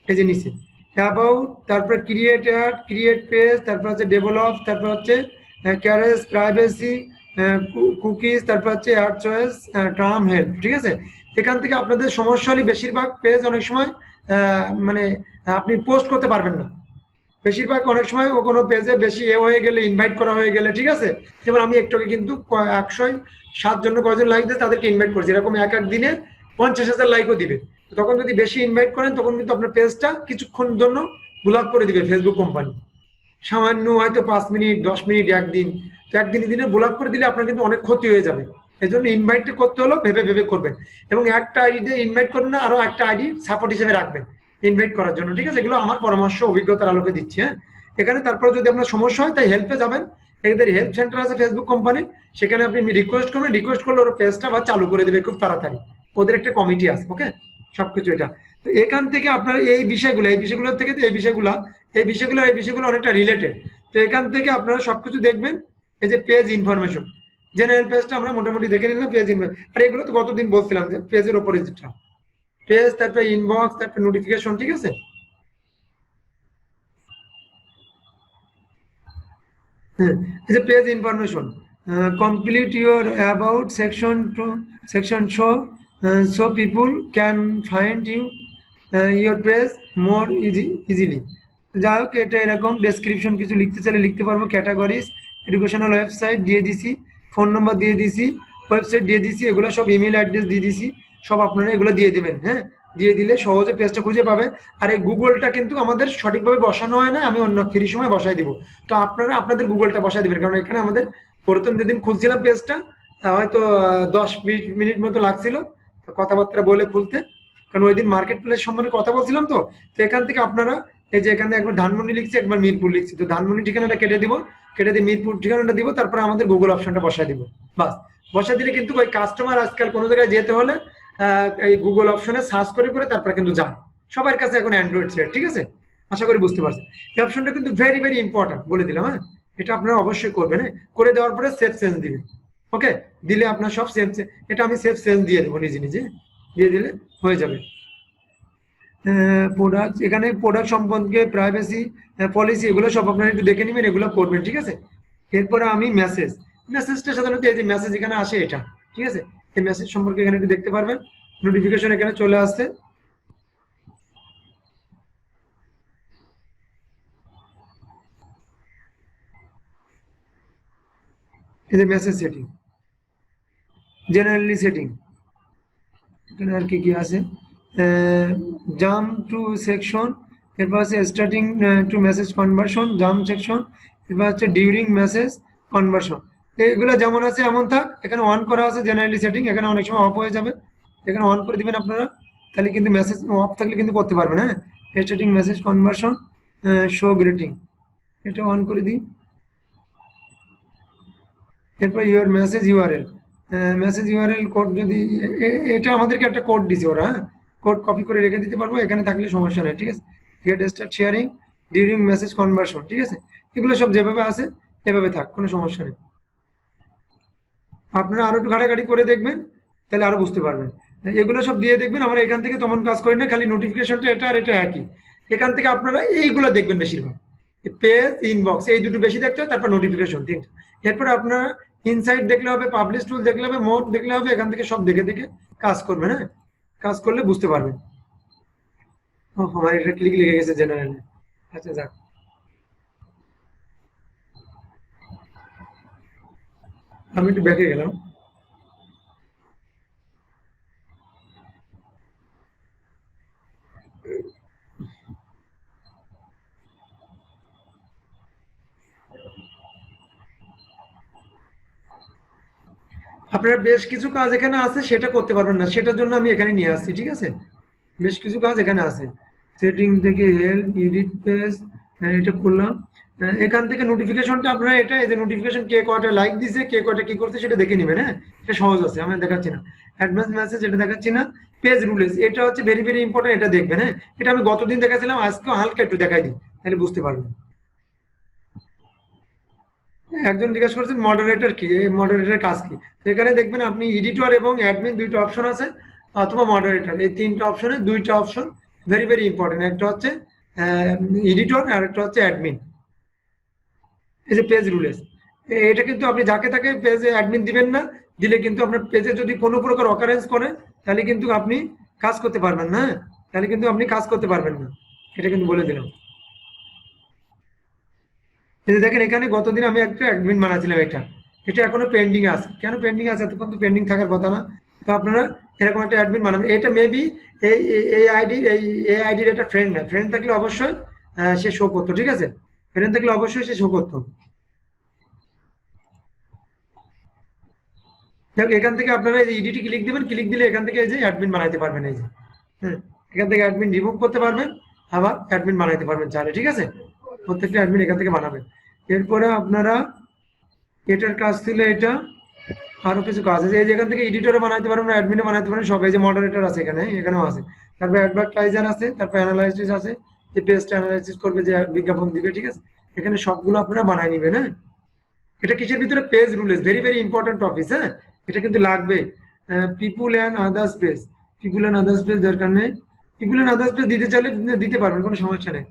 এই যে নিচে অ্যাবাউট, তারপর ক্রিয়েট অ্যাড, ক্রিয়েট পেজ, তারপর হচ্ছে ডেভেলপ, তারপর হচ্ছে ক্যারেজ, প্রাইভেসি, কুকিজ, তারপর হচ্ছে অ্যাড চয়েস, টার্ম হেল্প, ঠিক আছে। এখান থেকে আপনাদের সমস্যা হলে বেশিরভাগ পেজ অনেক সময় মানে আপনি পোস্ট করতে পারবেন না, বেশিরভাগ অনেক সময় ও কোনো পেজে বেশি হয়ে গেলে, ইনভাইট করা হয়ে গেলে, ঠিক আছে। যেমন আমি একটু আগে কিন্তু 107 জন্য কয়জন লাইক দিয়ে তাদেরকে ইনভাইট করছি, এরকম এক এক দিনে 50,000 লাইকও দিবে। তখন যদি বেশি ইনভাইট করেন তখন কিন্তু আপনার পেজটা কিছুক্ষণ জন্য ব্লক করে দিবে ফেসবুক কোম্পানি, সামান্য হয়তো 5 মিনিট, 10 মিনিট, একদিন। তো একদিন দিনে ব্লক করে দিলে আপনার কিন্তু অনেক ক্ষতি হয়ে যাবে। এই জন্য ইনভাইটটা করতে হলো ভেবে ভেবে করবেন, এবং একটা আইডি ইনভাইট করবেন না, আরো একটা আইডি সাপোর্ট হিসেবে রাখবেন ইনভাইট করার জন্য, ঠিক আছে। এগুলো আমার পরামর্শ, অভিজ্ঞতার আলোকে দিচ্ছি, হ্যাঁ। এখানে তারপরে যদি আপনার সমস্যা হয় তাই হেল্পে যাবেন, এদের হেল্প সেন্টার আছে ফেসবুক কোম্পানি, সেখানে আপনি রিকোয়েস্ট করবেন, রিকোয়েস্ট করলে ওর পেজটা বা চালু করে দেবে খুব তাড়াতাড়ি, ওদের একটা কমিটি আছে, ওকে। সবকিছু এটা, তো এখান থেকে আপনার এই বিষয়গুলো থেকে এই বিষয়গুলো অনেকটা রিলেটেড। তো এখান থেকে আপনারা সবকিছু দেখবেন, এই যে পেজ ইনফরমেশন, জেনারেল পেজটা আমরা মোটামুটি দেখে নিলাম, পেজ ইনফরমেশন, আর এগুলো তো গতদিন বলছিলাম যে পেজের উপরে যেটা পেজ, তারপরে ইনবক্স, তারপরে নোটিফিকেশন, ঠিক আছে। হ্যাঁ, এই যে page information, complete your about section to section so people can find your page more easily. যাই হোক, এটা এরকম ডেসক্রিপশন কিছু লিখতে চাইলে লিখতে পারবো, ক্যাটাগরিজ, এডুকেশনাল ওয়েবসাইট দিয়ে দিছি, ফোন নম্বর দিয়ে দিছি, ওয়েবসাইট দিয়ে দিছি, এগুলো সব ইমেল অ্যাড্রেস দিয়ে দিছি, সব আপনারা এগুলো দিয়ে দেবেন, হ্যাঁ। দিয়ে দিলে সহজে পেজটা খুঁজে পাবে। আর এই গুগলটা কিন্তু আমাদের সঠিকভাবে বসানো হয় না, আমি অন্য ফ্রি সময় বসাই দিব। তো আপনারা আপনাদের গুগলটা বসাই দিবেন, কারণ এখানে আমাদের প্রথম যেদিন খুলছিলাম পেজটা, হয়তো 10-20 মিনিট মতো লাগছিল কথাবার্তা বলে খুলতে, কারণ ওই দিন মার্কেট প্লেস সম্বন্ধে কথা বলছিলাম। তো তো এখান থেকে আপনারা এই যে এখানে একবার ধানমন্ডি লিখছি, একবার মিরপুর লিখছি, তো ধানমন্ডি ঠিকানাটা কেটে দিব, কেটে দিয়ে মিরপুর ঠিকানাটা দিব, তারপরে আমাদের গুগল অপশনটা বসাই দিব, বাস। বসাই দিলে কিন্তু ওই কাস্টমার আজকাল কোনো জায়গায় যেতে হলে এই গুগল অপশনে সার্চ করে করে তারপরে কিন্তু যান। সবার কাছে এখন অ্যান্ড্রয়েড সেট, ঠিক আছে। আশা করি বুঝতে পারছেন, এই অপশনটা কিন্তু ভেরি ভেরি ইম্পর্টেন্ট, বলে দিলাম, হ্যাঁ। এটা আপনারা অবশ্যই করবেন, হ্যাঁ। করে দেওয়ার পরে সেভ চেঞ্জ দিবেন, ওকে। দিলে আপনার সব সেভ, এটা আমি সেভ চেঞ্জ দিয়ে দেবো নিজে নিজে, দিয়ে দিলে হয়ে যাবে। প্রোডাক্ট, এখানে প্রোডাক্ট সম্পর্কে প্রাইভেসি পলিসি, এগুলো সব আপনারা একটু দেখে নেবেন, এগুলো করবেন, ঠিক আছে। এরপরে আমি মেসেজটা সাধারণত এই যে মেসেজ এখানে আসে এটা, ঠিক আছে। এই মেসেজ সম্পর্কে এখানে একটু দেখতে পারবেন, নোটিফিকেশন এখানে চলে আসছে, এই যে মেসেজ সেটিং, জেনারেলি সেটিং, এখানে আর কি কি আছে, জাম্প টু সেকশন, এরপর আছে starting two message conversion, jump section, এরপর হচ্ছে ডিউরিং মেসেজ কনভার্সন। এইগুলো যেমন আছে এমন থাক, এখানে অন করা আছে জেনারেলি সেটিং, এখানে অনেক সময় অফ হয়ে যাবে, এখানে অন করে দিবেন আপনারা, তাহলে কিন্তু মেসেজ অফ থাকলে কিন্তু করতে পারবেন, হ্যাঁ। Starting message conversion, show grating, এটা অন করে দিই। এরপর your message URL, message URL code, যদি এটা আমাদেরকে একটা কোড দিছে ওরা, হ্যাঁ। কোড কপি করে রেখে দিতে পারবো, এখানে থাকলে সমস্যা নেই, ঠিক আছে। Get start sharing during message conversion, ঠিক আছে। এগুলো সব যেভাবে আছে এভাবে থাক, কোনো সমস্যা নেই। আপনারা আরো একটু ঘাটাঘাটি করে দেখবেন, তাহলে আরো বুঝতে পারবেন। এগুলো সব দিয়ে দেখবেন, আমরা এখান থেকে তেমন কাজ করি না, খালি নোটিফিকেশনটা এটা আর এটা একই। এখান থেকে আপনারা এইগুলো দেখবেন বেশিরভাগ, পেজ, ইনবক্স, এই দুটো বেশি দেখতে হবে, তারপর নোটিফিকেশন, ঠিক। এরপর আপনারা ইনসাইট দেখলে হবে, পাবলিশ টুল দেখলে হবে, মোড দেখলে হবে, এখান থেকে সব দেখে দেখে কাজ করবেন, হ্যাঁ। কাজ করলে বুঝতে পারবেন। ও আমার এটা ক্লিক লেগে গেছে জেনারেলে, আচ্ছা যাক। আমি একটু ব্যাকে গেলাম। আপনারা বেশ কিছু কাজ এখানে আছে, সেটা করতে পারবেন না, সেটার জন্য আমি এখানে নিয়ে আসছি, ঠিক আছে? বেশ কিছু কাজ এখানে আছে। সেটিং থেকে হেল্প, এডিট পেজ, এটা করলাম। এখান থেকে নোটিফিকেশনটা আপনারা এটা, এই যে নোটিফিকেশন কে কয়টা লাইক দিছে, কে কয়টা কি করছে সেটা দেখে নেবেন। হ্যাঁ, এটা সহজ আছে, আমি দেখাচ্ছি না। অ্যাডভান্স মেসেজ এটা দেখাচ্ছি না। পেজ রুলস এটা হচ্ছে ভেরি ভেরি ইম্পর্টেন্ট, এটা দেখবেন। হ্যাঁ, এটা আমি গতদিন দেখাচ্ছিলাম, আজকেও হালকা একটু দেখাই দিই, তাহলে বুঝতে পারবেন। একজন জিজ্ঞেস করছেন মডারেটর কি, এই মডারেটর কাজ কি। এখানে দেখবেন আপনি এডিটর এবং অ্যাডমিন দুইটা অপশন আছে, অথবা মডারেটর, এই তিনটা অপশনে দুইটা অপশন ভেরি ভেরি ইম্পর্টেন্ট। একটা হচ্ছে এডিটর আর একটা হচ্ছে অ্যাডমিন। এই যে পেজ রুলেস, এটা কিন্তু আপনি যাকে তাকে পেজে অ্যাডমিন দিবেন না, দিলে কিন্তু আপনার পেজে যদি কোনো প্রকার অকারেন্স করে, তাহলে কিন্তু আপনি কাজ করতে পারবেন না। তাহলে কিন্তু আপনি কাজ করতে পারবেন না, এটা কিন্তু বলে দিলাম। এই যে দেখেন, এখানে গতদিন আমি একটা অ্যাডমিন বানাচ্ছিলাম, এটা এখনো পেন্ডিং আছে। কেন পেন্ডিং আছে? এতক্ষণ তো পেন্ডিং থাকার কথা না। তো আপনারা এরকম একটা অ্যাডমিন বানাবেন। এটা মেবি এই আইডি, এই আইডির একটা ফ্রেন্ড না, ফ্রেন্ড থাকলে অবশ্যই সে শো করতো, ঠিক আছে? ফ্রেন্ড থাকলে অবশ্যই সে শো করতো। এখান থেকে আপনারা এই ইডিটি ক্লিক দিবেন, ক্লিক দিলে এখান থেকে এই যে অ্যাডমিন বানাইতে পারবেন। এই যে হ্যাঁ, এখান থেকে অ্যাডমিন রিমুভ করতে পারবেন, আবার অ্যাডমিন বানাইতে পারবেন চাইলে, ঠিক আছে? প্রত্যেকটা অ্যাডমিন এখান থেকে বানাবেন। এরপরে আপনারা এটার কাজ ছিল, এটা আরো কিছু কাজ আছে। এই যে এখান থেকে এডিটরে বানাইতে পারবেন, অ্যাডমিনে বানাইতে পারেন সব। এই যে মডারেটর আছে এখানে, এখানেও আছে। তারপর অ্যাডভার্টাইজার আছে, তারপর অ্যানালাইসিস আছে, যে পেজটা অ্যানালাইসিস করবে, যে বিজ্ঞাপন দিবে, ঠিক আছে? এখানে সবগুলো আপনারা বানাই নিবেন। হ্যাঁ, এটা কিসের ভিতরে? Page rules, very very important topic. হ্যাঁ, এটা কিন্তু লাগবে। পিপুল and others page, people and others page দরকার নেই। পিপুল অ্যান্ড আদার্স পেজ দিতে চাইলে দিতে পারবেন, কোনো সমস্যা নেই।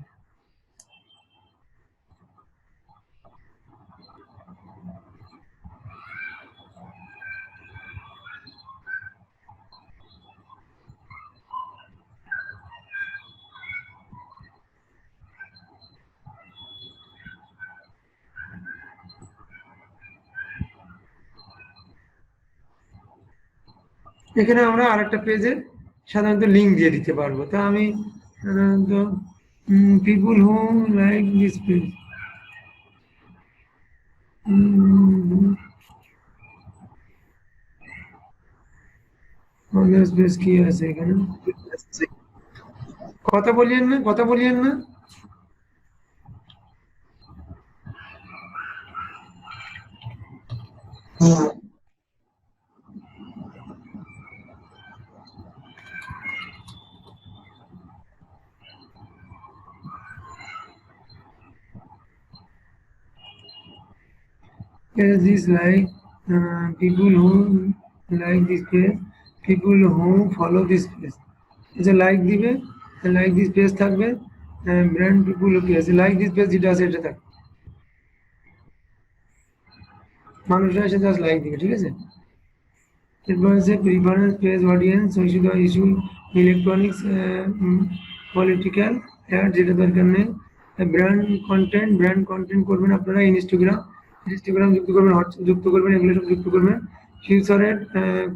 এখানে আমরা আরেকটা পেজে সাধারণত লিঙ্ক দিয়ে দিতে পারবো। তা আমি সাধারণত people who like this page, page কি আছে এখানে? কথা বলিয়েন না, কথা বলিয়েন না। Is this like people who like this page, people who follow this page? যে লাইক দিবে, লাইক দিস পেজ থাকবে, ব্র্যান্ড পিপুল কি আছে, লাইক দিস পেজ যেটা আছে এটা থাকবে, মানুষরা এসে জাস্ট লাইক দিবে, ঠিক আছে? এরপর আছে preference page audience, issue electronics, political ad, যেটা দরকার নেই। ব্র্যান্ড কন্টেন্ট করবেন আপনারা, ইনস্টাগ্রাম যুক্ত করবেন, হোয়াটসঅ্যাপ যুক্ত করবেন, এগুলো সব যুক্ত করবেন। ফিউচারের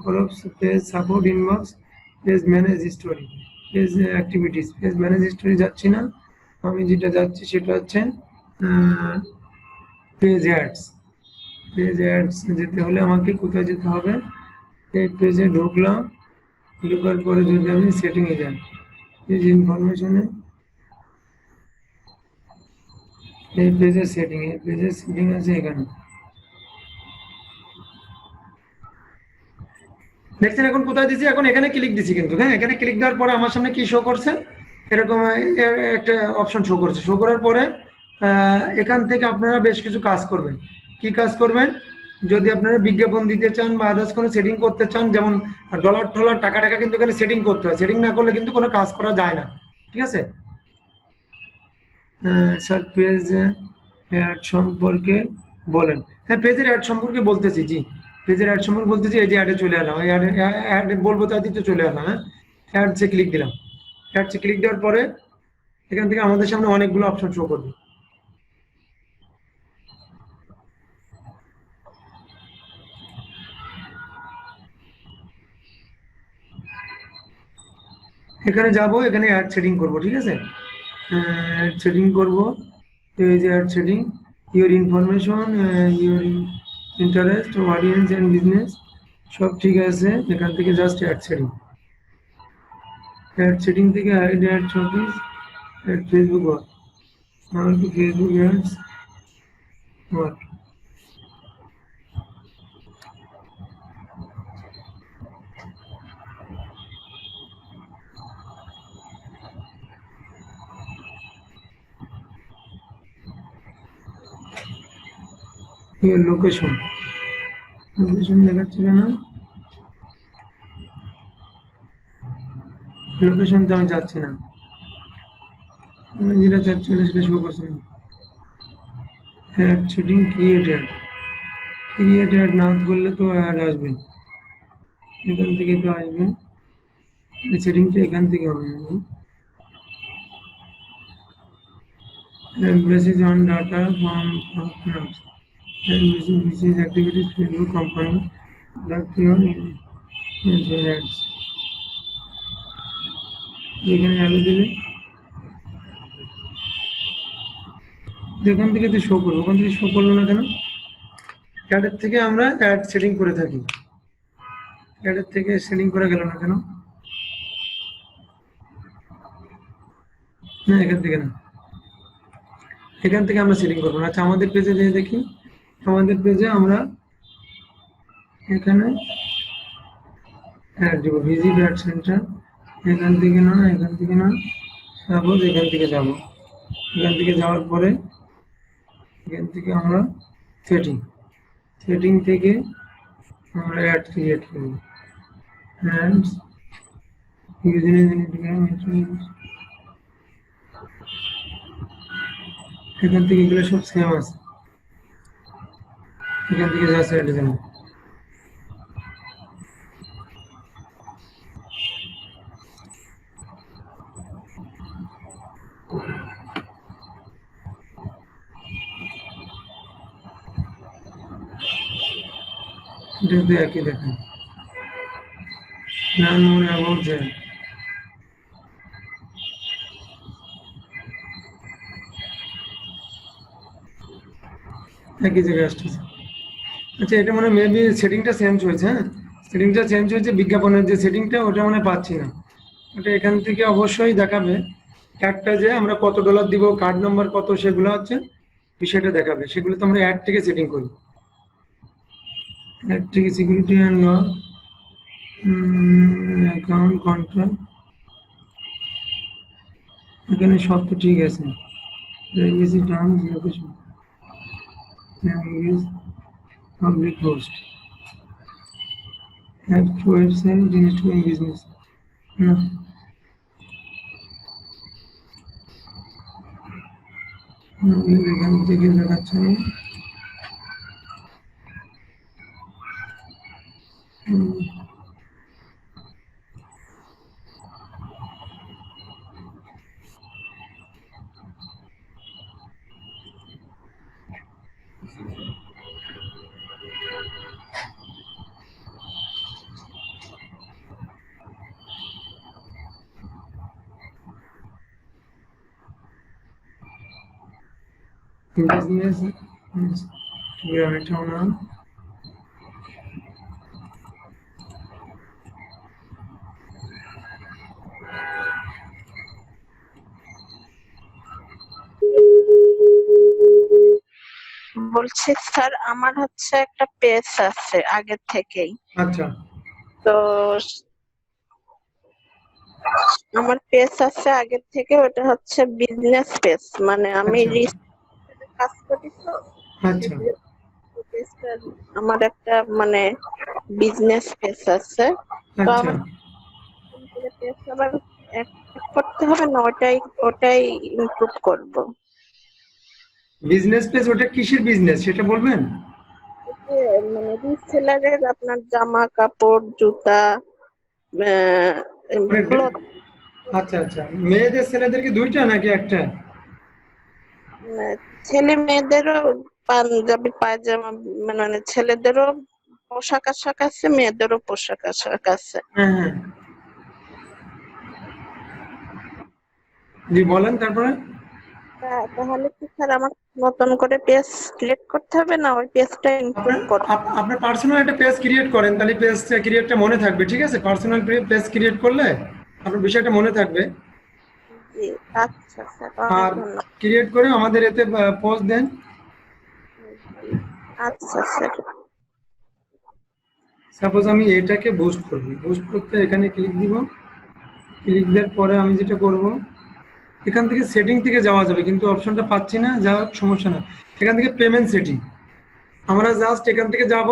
collapse page support inbox, page manage story, page activities. Page manage story যাচ্ছি না, আমি যেটা যাচ্ছি সেটা হচ্ছে পেজ অ্যাডস। পেজ অ্যাডস যেতে হলে আমাকে কোথায় যেতে হবে? এই পেজে ঢুকলাম, ঢোকার পরে যদি আমি সেটিংয়ে যাই, পেজ ইনফরমেশনে, এই পেজের সেটিং, এই পেজের সেটিং আছে এখানে, দেখছেন এখন কোথায় দিছি? এখন এখানে ক্লিক দিছি কিন্তু। হ্যাঁ, এখানে ক্লিক দেওয়ার পরে আমার সামনে কি শো করছে? এরকম একটা অপশন শো করছে। শো করার পরে এখান থেকে আপনারা বেশ কিছু কাজ করবেন। কি কাজ করবেন? যদি আপনারা বিজ্ঞাপন দিতে চান বা আদার্স কোনো সেটিং করতে চান, যেমন ডলার টলার টাকা টাকা, কিন্তু এখানে সেটিং করতে হয়। সেটিং না করলে কিন্তু কোনো কাজ করা যায় না, ঠিক আছে? স্যার পেজ অ্যাড সম্পর্কে বলেন। হ্যাঁ, পেজের অ্যাড সম্পর্কে বলতেছি, জি পেজের অ্যাড সম্পর্কে বলতেছি। এই যে অ্যাডে চলে এলাম, এই অ্যাড বলবো তাই দিতে চলে এলাম। হ্যাঁ, অ্যাডসে ক্লিক দিলাম। অ্যাডসে ক্লিক দেওয়ার পরে এখান থেকে আমাদের সামনে অনেকগুলো অপশন শো করবে। এখানে যাব, এখানে অ্যাড সেটিং করব, ঠিক আছে? অ্যাড সেটিং করব, এই যে ad setting, your information, your interest, audience and business, সব ঠিক আছে, এখান থেকে জাস্ট অ্যাড সেটিং থেকে হাইড অ্যাড ছবিস, অ্যাড ফেসবুক ওয়াল, আমার কি ফেসবুক অ্যাডস ওয়াল, লোকেশন দেখাচ্ছে কেন? লোকেশন তো আমি যাচ্ছি না, আমি যেটা চাচ্ছি সেটা শো করছি না। অ্যাড সেটিং ক্রিয়েট অ্যাড না করলে তো অ্যাড আসবে, এখান থেকে তো আসবে, সেটিংটা এখান থেকে হবে। Emphasis on data from customers and business activities Facebook company that your ads. এখানে আলো দিলে এখান থেকে তো শো করবো, ওখান থেকে শো করলো না কেন? অ্যাডের থেকে আমরা অ্যাড সেটিং করে থাকি, অ্যাডের থেকে সেটিং করা গেল না কেন? না এখান থেকে না, এখান থেকে আমরা সেটিং করবো না। আচ্ছা আমাদের পেজে যেয়ে দেখি, আমাদের পেজে আমরা এখানে অ্যাড দেবো, ভিজিট অ্যাড সেন্টার, এখান থেকে না, এখান থেকে না, সাপোজ এখান থেকে যাব, এখান থেকে যাওয়ার পরে এখান থেকে আমরা সেটিং থেকে আমরা অ্যাড ক্রিয়েট করব, অ্যাডস এখান থেকে এগুলো সব সেম আছে, এখান থেকে জাস্ট অ্যাড দেবো। এটাতে একই দেখায়, learn more about that, একই জায়গায় আসতেছে। আচ্ছা এটা মানে মেবি সেটিংটা চেঞ্জ হয়েছে, হ্যাঁ সেটিংটা চেঞ্জ হয়েছে, বিজ্ঞাপনের যে সেটিংটা ওটা মানে পাচ্ছি না, ওটা এখান থেকে অবশ্যই দেখাবে একটা যে আমরা কত ডলার দিব, কার্ড নাম্বার কত, সেগুলো হচ্ছে বিষয়টা দেখাবে, সেগুলো তো আমরা অ্যাড থেকে সেটিং করি, অ্যাড থেকে security and log, account control, এখানে সব তো ঠিক আছে, privacy terms, location, public host, ad website, registering business, না এখান থেকে দেখাচ্ছে না, বিজনেস এটাও না, বলছি স্যার আমার হচ্ছে একটা পেজ আছে আগে থেকেই, আচ্ছা তো আমার পেজ আছে আগে থেকে, ওটা হচ্ছে বিজনেস পেজ, মানে আমি কাজ করি তো, আচ্ছা আমার একটা মানে বিজনেস পেজ আছে, তো আচ্ছা আমার পেজ আবার করতে হবে না, ওটাই ইমপ্রুভ করব। বিজনেস পেজ, ওটা কিসের বিজনেস সেটা বলবেন? মানে রিসেলারের আপনার জামা কাপড় জুতা cloth, আচ্ছা আচ্ছা, মেয়েদের ছেলেদেরকে দুইটা নাকি একটা? ছেলে মেয়েদেরও পাঞ্জাবি পায়জামা, মানে ছেলেদেরও পোশাক আশাক আছে, মেয়েদেরও পোশাক আশাক আছে। হ্যাঁ হ্যাঁ, জি বলেন তারপরে। তাহলে কি স্যার আমার নতুন করে পেজ ক্রিয়েট করতে হবে, না ওই পেজটা ইনপুট আপনার করব? আপনার পার্সোনাল একটা পেজ ক্রিয়েট করেন, তাহলে পেজ ক্রিয়েটটা মনে থাকবে, ঠিক আছে? পার্সোনাল পেজ ক্রিয়েট করলে আপনার বিষয়টা মনে থাকবে। জি, আচ্ছা স্যার, অনেক আর ধন্যবাদ। ক্রিয়েট করে আমাদের এতে পোস্ট দেন। জি, আচ্ছা স্যার। সাপোজ আমি এটাকে বুস্ট করব, বুস্ট করতে এখানে ক্লিক দিব। ক্লিক দেওয়ার পরে আমি যেটা করব, এখান থেকে সেটিং থেকে যাওয়া যাবে, কিন্তু অপশনটা পাচ্ছি না, যাওয়ার সমস্যা না। এখান থেকে পেমেন্ট সেটিং, আমরা জাস্ট এখান থেকে যাব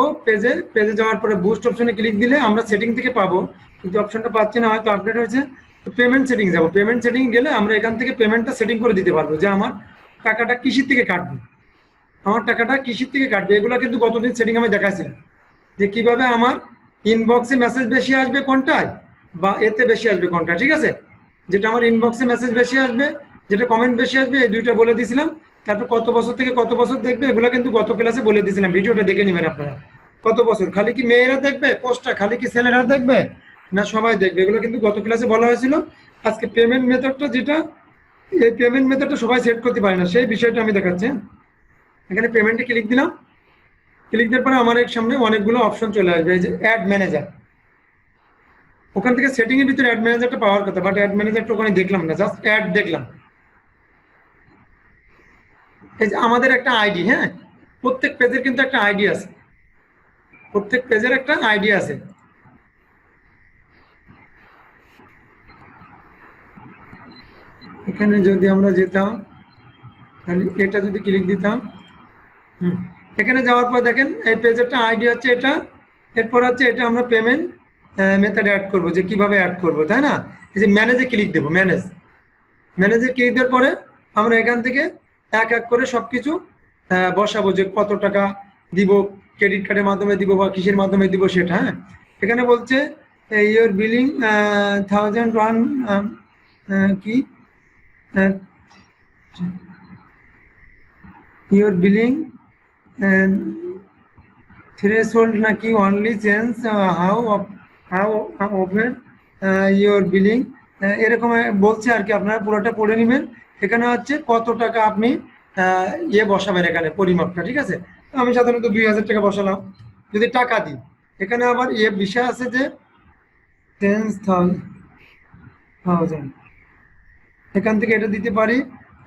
পেজে যাওয়ার পরে বুস্ট অপশনে ক্লিক দিলে আমরা সেটিং থেকে পাবো, কিন্তু অপশনটা পাচ্ছি না, হয়তো আপডেট হয়েছে। তো পেমেন্ট সেটিং যাব, পেমেন্ট সেটিং গেলে আমরা এখান থেকে পেমেন্টটা সেটিং করে দিতে পারবো, যে আমার টাকাটা কিসির থেকে কাটবে, আমার টাকাটা কিসির থেকে কাটবে। এগুলো কিন্তু গতদিন সেটিং আমি দেখাচ্ছিলাম, যে কিভাবে আমার ইনবক্সে মেসেজ বেশি আসবে কোনটায়, বা এতে বেশি আসবে কোনটা, ঠিক আছে? যেটা আমার ইনবক্সে মেসেজ বেশি আসবে, যেটা কমেন্ট বেশি আসবে, এই দুইটা বলে দিয়েছিলাম। তারপর কত বছর থেকে কত বছর দেখবে, এগুলো কিন্তু গত ক্লাসে বলে দিয়েছিলাম, ভিডিওটা দেখে নেবেন আপনারা। কত বছর, খালি কি মেয়েরা দেখবে পোস্টটা, খালি কি ছেলেরা দেখবে, না সবাই দেখবে, এগুলো কিন্তু গত ক্লাসে বলা হয়েছিল। আজকে পেমেন্ট মেথডটা যেটা, এই পেমেন্ট মেথডটা সবাই সেট করতে পারে না, সেই বিষয়টা আমি দেখাচ্ছি। এখানে পেমেন্টে ক্লিক দিলাম, ক্লিক দেওয়ার পরে আমার সামনে অনেকগুলো অপশন চলে আসবে, এই যে অ্যাড ম্যানেজার। ওখান থেকে সেটিং এর ভিতরে অ্যাড ম্যানেজারটা পাওয়ার কথা, বাট অ্যাড ম্যানেজারটা ওখানে দেখলাম না, জাস্ট অ্যাড দেখলাম। এই যে আমাদের একটা আইডি, হ্যাঁ, প্রত্যেক পেজের কিন্তু একটা আইডি আছে, প্রত্যেক পেজের একটা আইডি আছে। এখানে যদি আমরা যেতাম, তাহলে এটা যদি ক্লিক দিতাম, এখানে যাওয়ার পর দেখেন এই পেজেরটা আইডি হচ্ছে এটা, এরপর হচ্ছে এটা আমরা পেমেন্ট মেথড অ্যাড করবো, যে কিভাবে অ্যাড করবো, তাই না? এই যে ম্যানেজে ক্লিক দেবো, ম্যানেজে ক্লিক দেওয়ার পরে আমরা এখান থেকে এক এক করে সবকিছু বসাবো, যে কত টাকা দিব, ক্রেডিট কার্ডের মাধ্যমে দিব বা কিসের মাধ্যমে দিব সেটা। হ্যাঁ, এখানে বলছে ইয়োর বিলিং 1001 কি ইয়োর বিলিং threshold নাকি only change how often your billing, এরকম বলছে আর কি। আপনারা পুরোটা পড়ে নেবেন। এখানে হচ্ছে কত টাকা আপনি ইয়ে বসাবেন, এখানে পরিমাপটা, ঠিক আছে? তো আমি সাধারণত 2000 টাকা বসালাম। যদি টাকা দিই, এখানে আবার ইয়ে বিষয় আছে যে 10,000, এখান থেকে এটা দিতে পারি।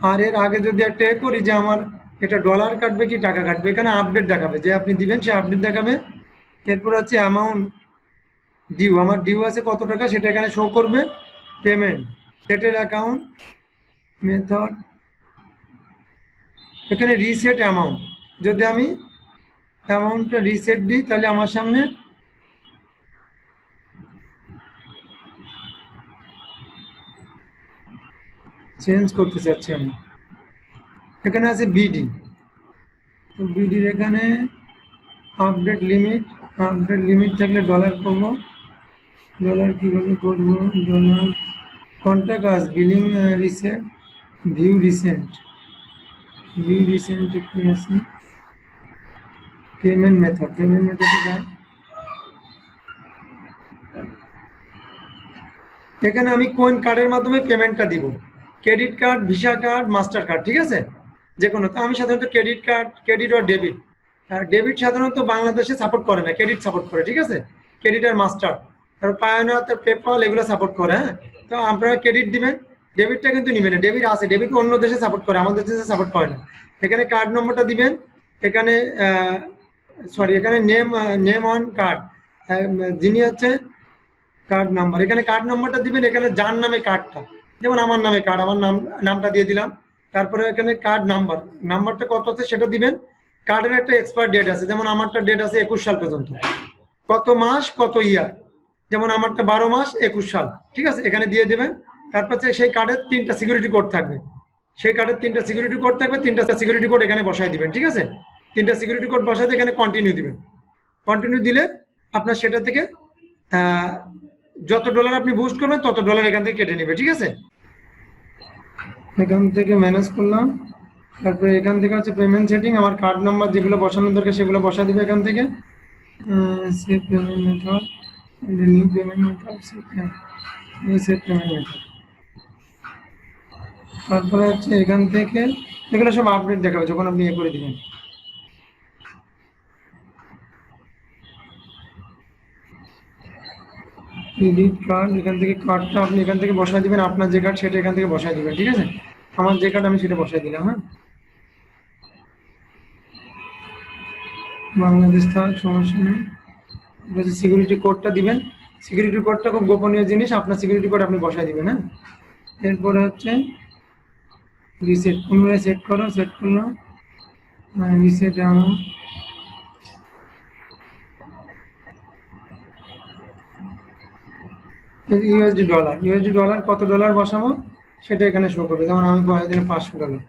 আর এর আগে যদি একটা করি যে আমার এটা ডলার কাটবে কি টাকা কাটবে, এখানে আপডেট দেখাবে, যে আপনি দিবেন সে আপডেট দেখাবে। এরপর হচ্ছে অ্যামাউন্ট ডিউ, আমার ডিউ আছে কত টাকা সেটা এখানে শো করবে। পেমেন্ট সেটেল অ্যাকাউন্ট মেথড, এখানে রিসেট অ্যামাউন্ট, যদি আমি অ্যামাউন্টটা রিসেট দিই তাহলে আমার সামনে চেঞ্জ করতে চাচ্ছি আমি। এখানে আছে বিডি, তো বিডির এখানে আপডেট লিমিট থাকলে ডলার করবো। ডলার কিভাবে করবো, dollar contact us billing recent, view recent একটু আছে। পেমেন্ট মেথডে যাই, এখানে আমি কোন কার্ডের মাধ্যমে পেমেন্টটা দিব, credit card, visa card, master card, ঠিক আছে? যে কোনো। তো আমি সাধারণত ক্রেডিট আর ডেবিট। ডেবিট সাধারণত বাংলাদেশে সাপোর্ট করে না, ক্রেডিট সাপোর্ট করে, ঠিক আছে? ক্রেডিট আর মাস্টার, তারপর পায়োনিয়ার, পেপ্যাল, এগুলো সাপোর্ট করে। হ্যাঁ, তো আপনারা ক্রেডিট দিবেন, ডেবিটটা কিন্তু নিবেন না। ডেবিট আছে, ডেবিট অন্য দেশে সাপোর্ট করে, আমাদের দেশে সাপোর্ট করে না। এখানে কার্ড নম্বরটা দিবেন, এখানে এখানে নেম অন কার্ড, যিনি হচ্ছে কার্ড নাম্বার, এখানে কার্ড নাম্বারটা দিবেন। এখানে যার নামে কার্ডটা, যেমন আমার নামে কার্ড, আমার নামটা দিয়ে দিলাম। তারপরে এখানে কার্ড নাম্বারটা কত আছে সেটা দিবেন। কার্ডের একটা এক্সপায়ার ডেট আছে, যেমন আমারটা ডেট আছে 21 সাল পর্যন্ত। কত মাস কত ইয়ার, যেমন আমারটা 12 মাস 21 সাল, ঠিক আছে? এখানে দিয়ে দেবেন। তারপর সেই কার্ডের 3টা সিকিউরিটি কোড থাকবে, সেই কার্ডের 3টা সিকিউরিটি কোড থাকবে, 3টা সিকিউরিটি কোড এখানে বসাই দিবেন, ঠিক আছে? 3টা সিকিউরিটি কোড বসাতে এখানে কন্টিনিউ দিবেন। কন্টিনিউ দিলে আপনার সেটা থেকে যত ডলার আপনি বুস্ট করবেন তত ডলার এখান থেকে কেটে নেবে, ঠিক আছে? এখান থেকে ম্যানেজ করলাম। তারপরে এখান থেকে হচ্ছে পেমেন্ট সেটিং, আমার কার্ড নাম্বার যেগুলো বসানো দরকার সেগুলো বসা দিবে এখান থেকে। Save payment method, new payment method, save payment method. তারপরে হচ্ছে এখান থেকে এগুলো সব আপডেট দেখাবে যখন আপনি করে দিবেন। ক্রেডিট কার্ড, এখান থেকে কার্ডটা আপনি এখান থেকে বসায় দিবেন, আপনার যে কার্ড সেটা এখান থেকে বসায় দিবেন, ঠিক আছে? আমার যে কার্ড আমি সেটা বসায় দিলাম। হ্যাঁ, বাংলাদেশ থাক, সমস্যা নেই। সিকিউরিটি কোডটা দিবেন, সিকিউরিটি কোডটা খুব গোপনীয় জিনিস, আপনার সিকিউরিটি কোড আপনি বসায় দিবেন। হ্যাঁ, এরপরে হচ্ছে রিসেট, পুনরায় সেট করো, সেট করলো, রিসেট ইউএসডি ডলার কত ডলার বসাবো সেটা এখানে শো করবে, যেমন আমি বসাই দিলাম $500।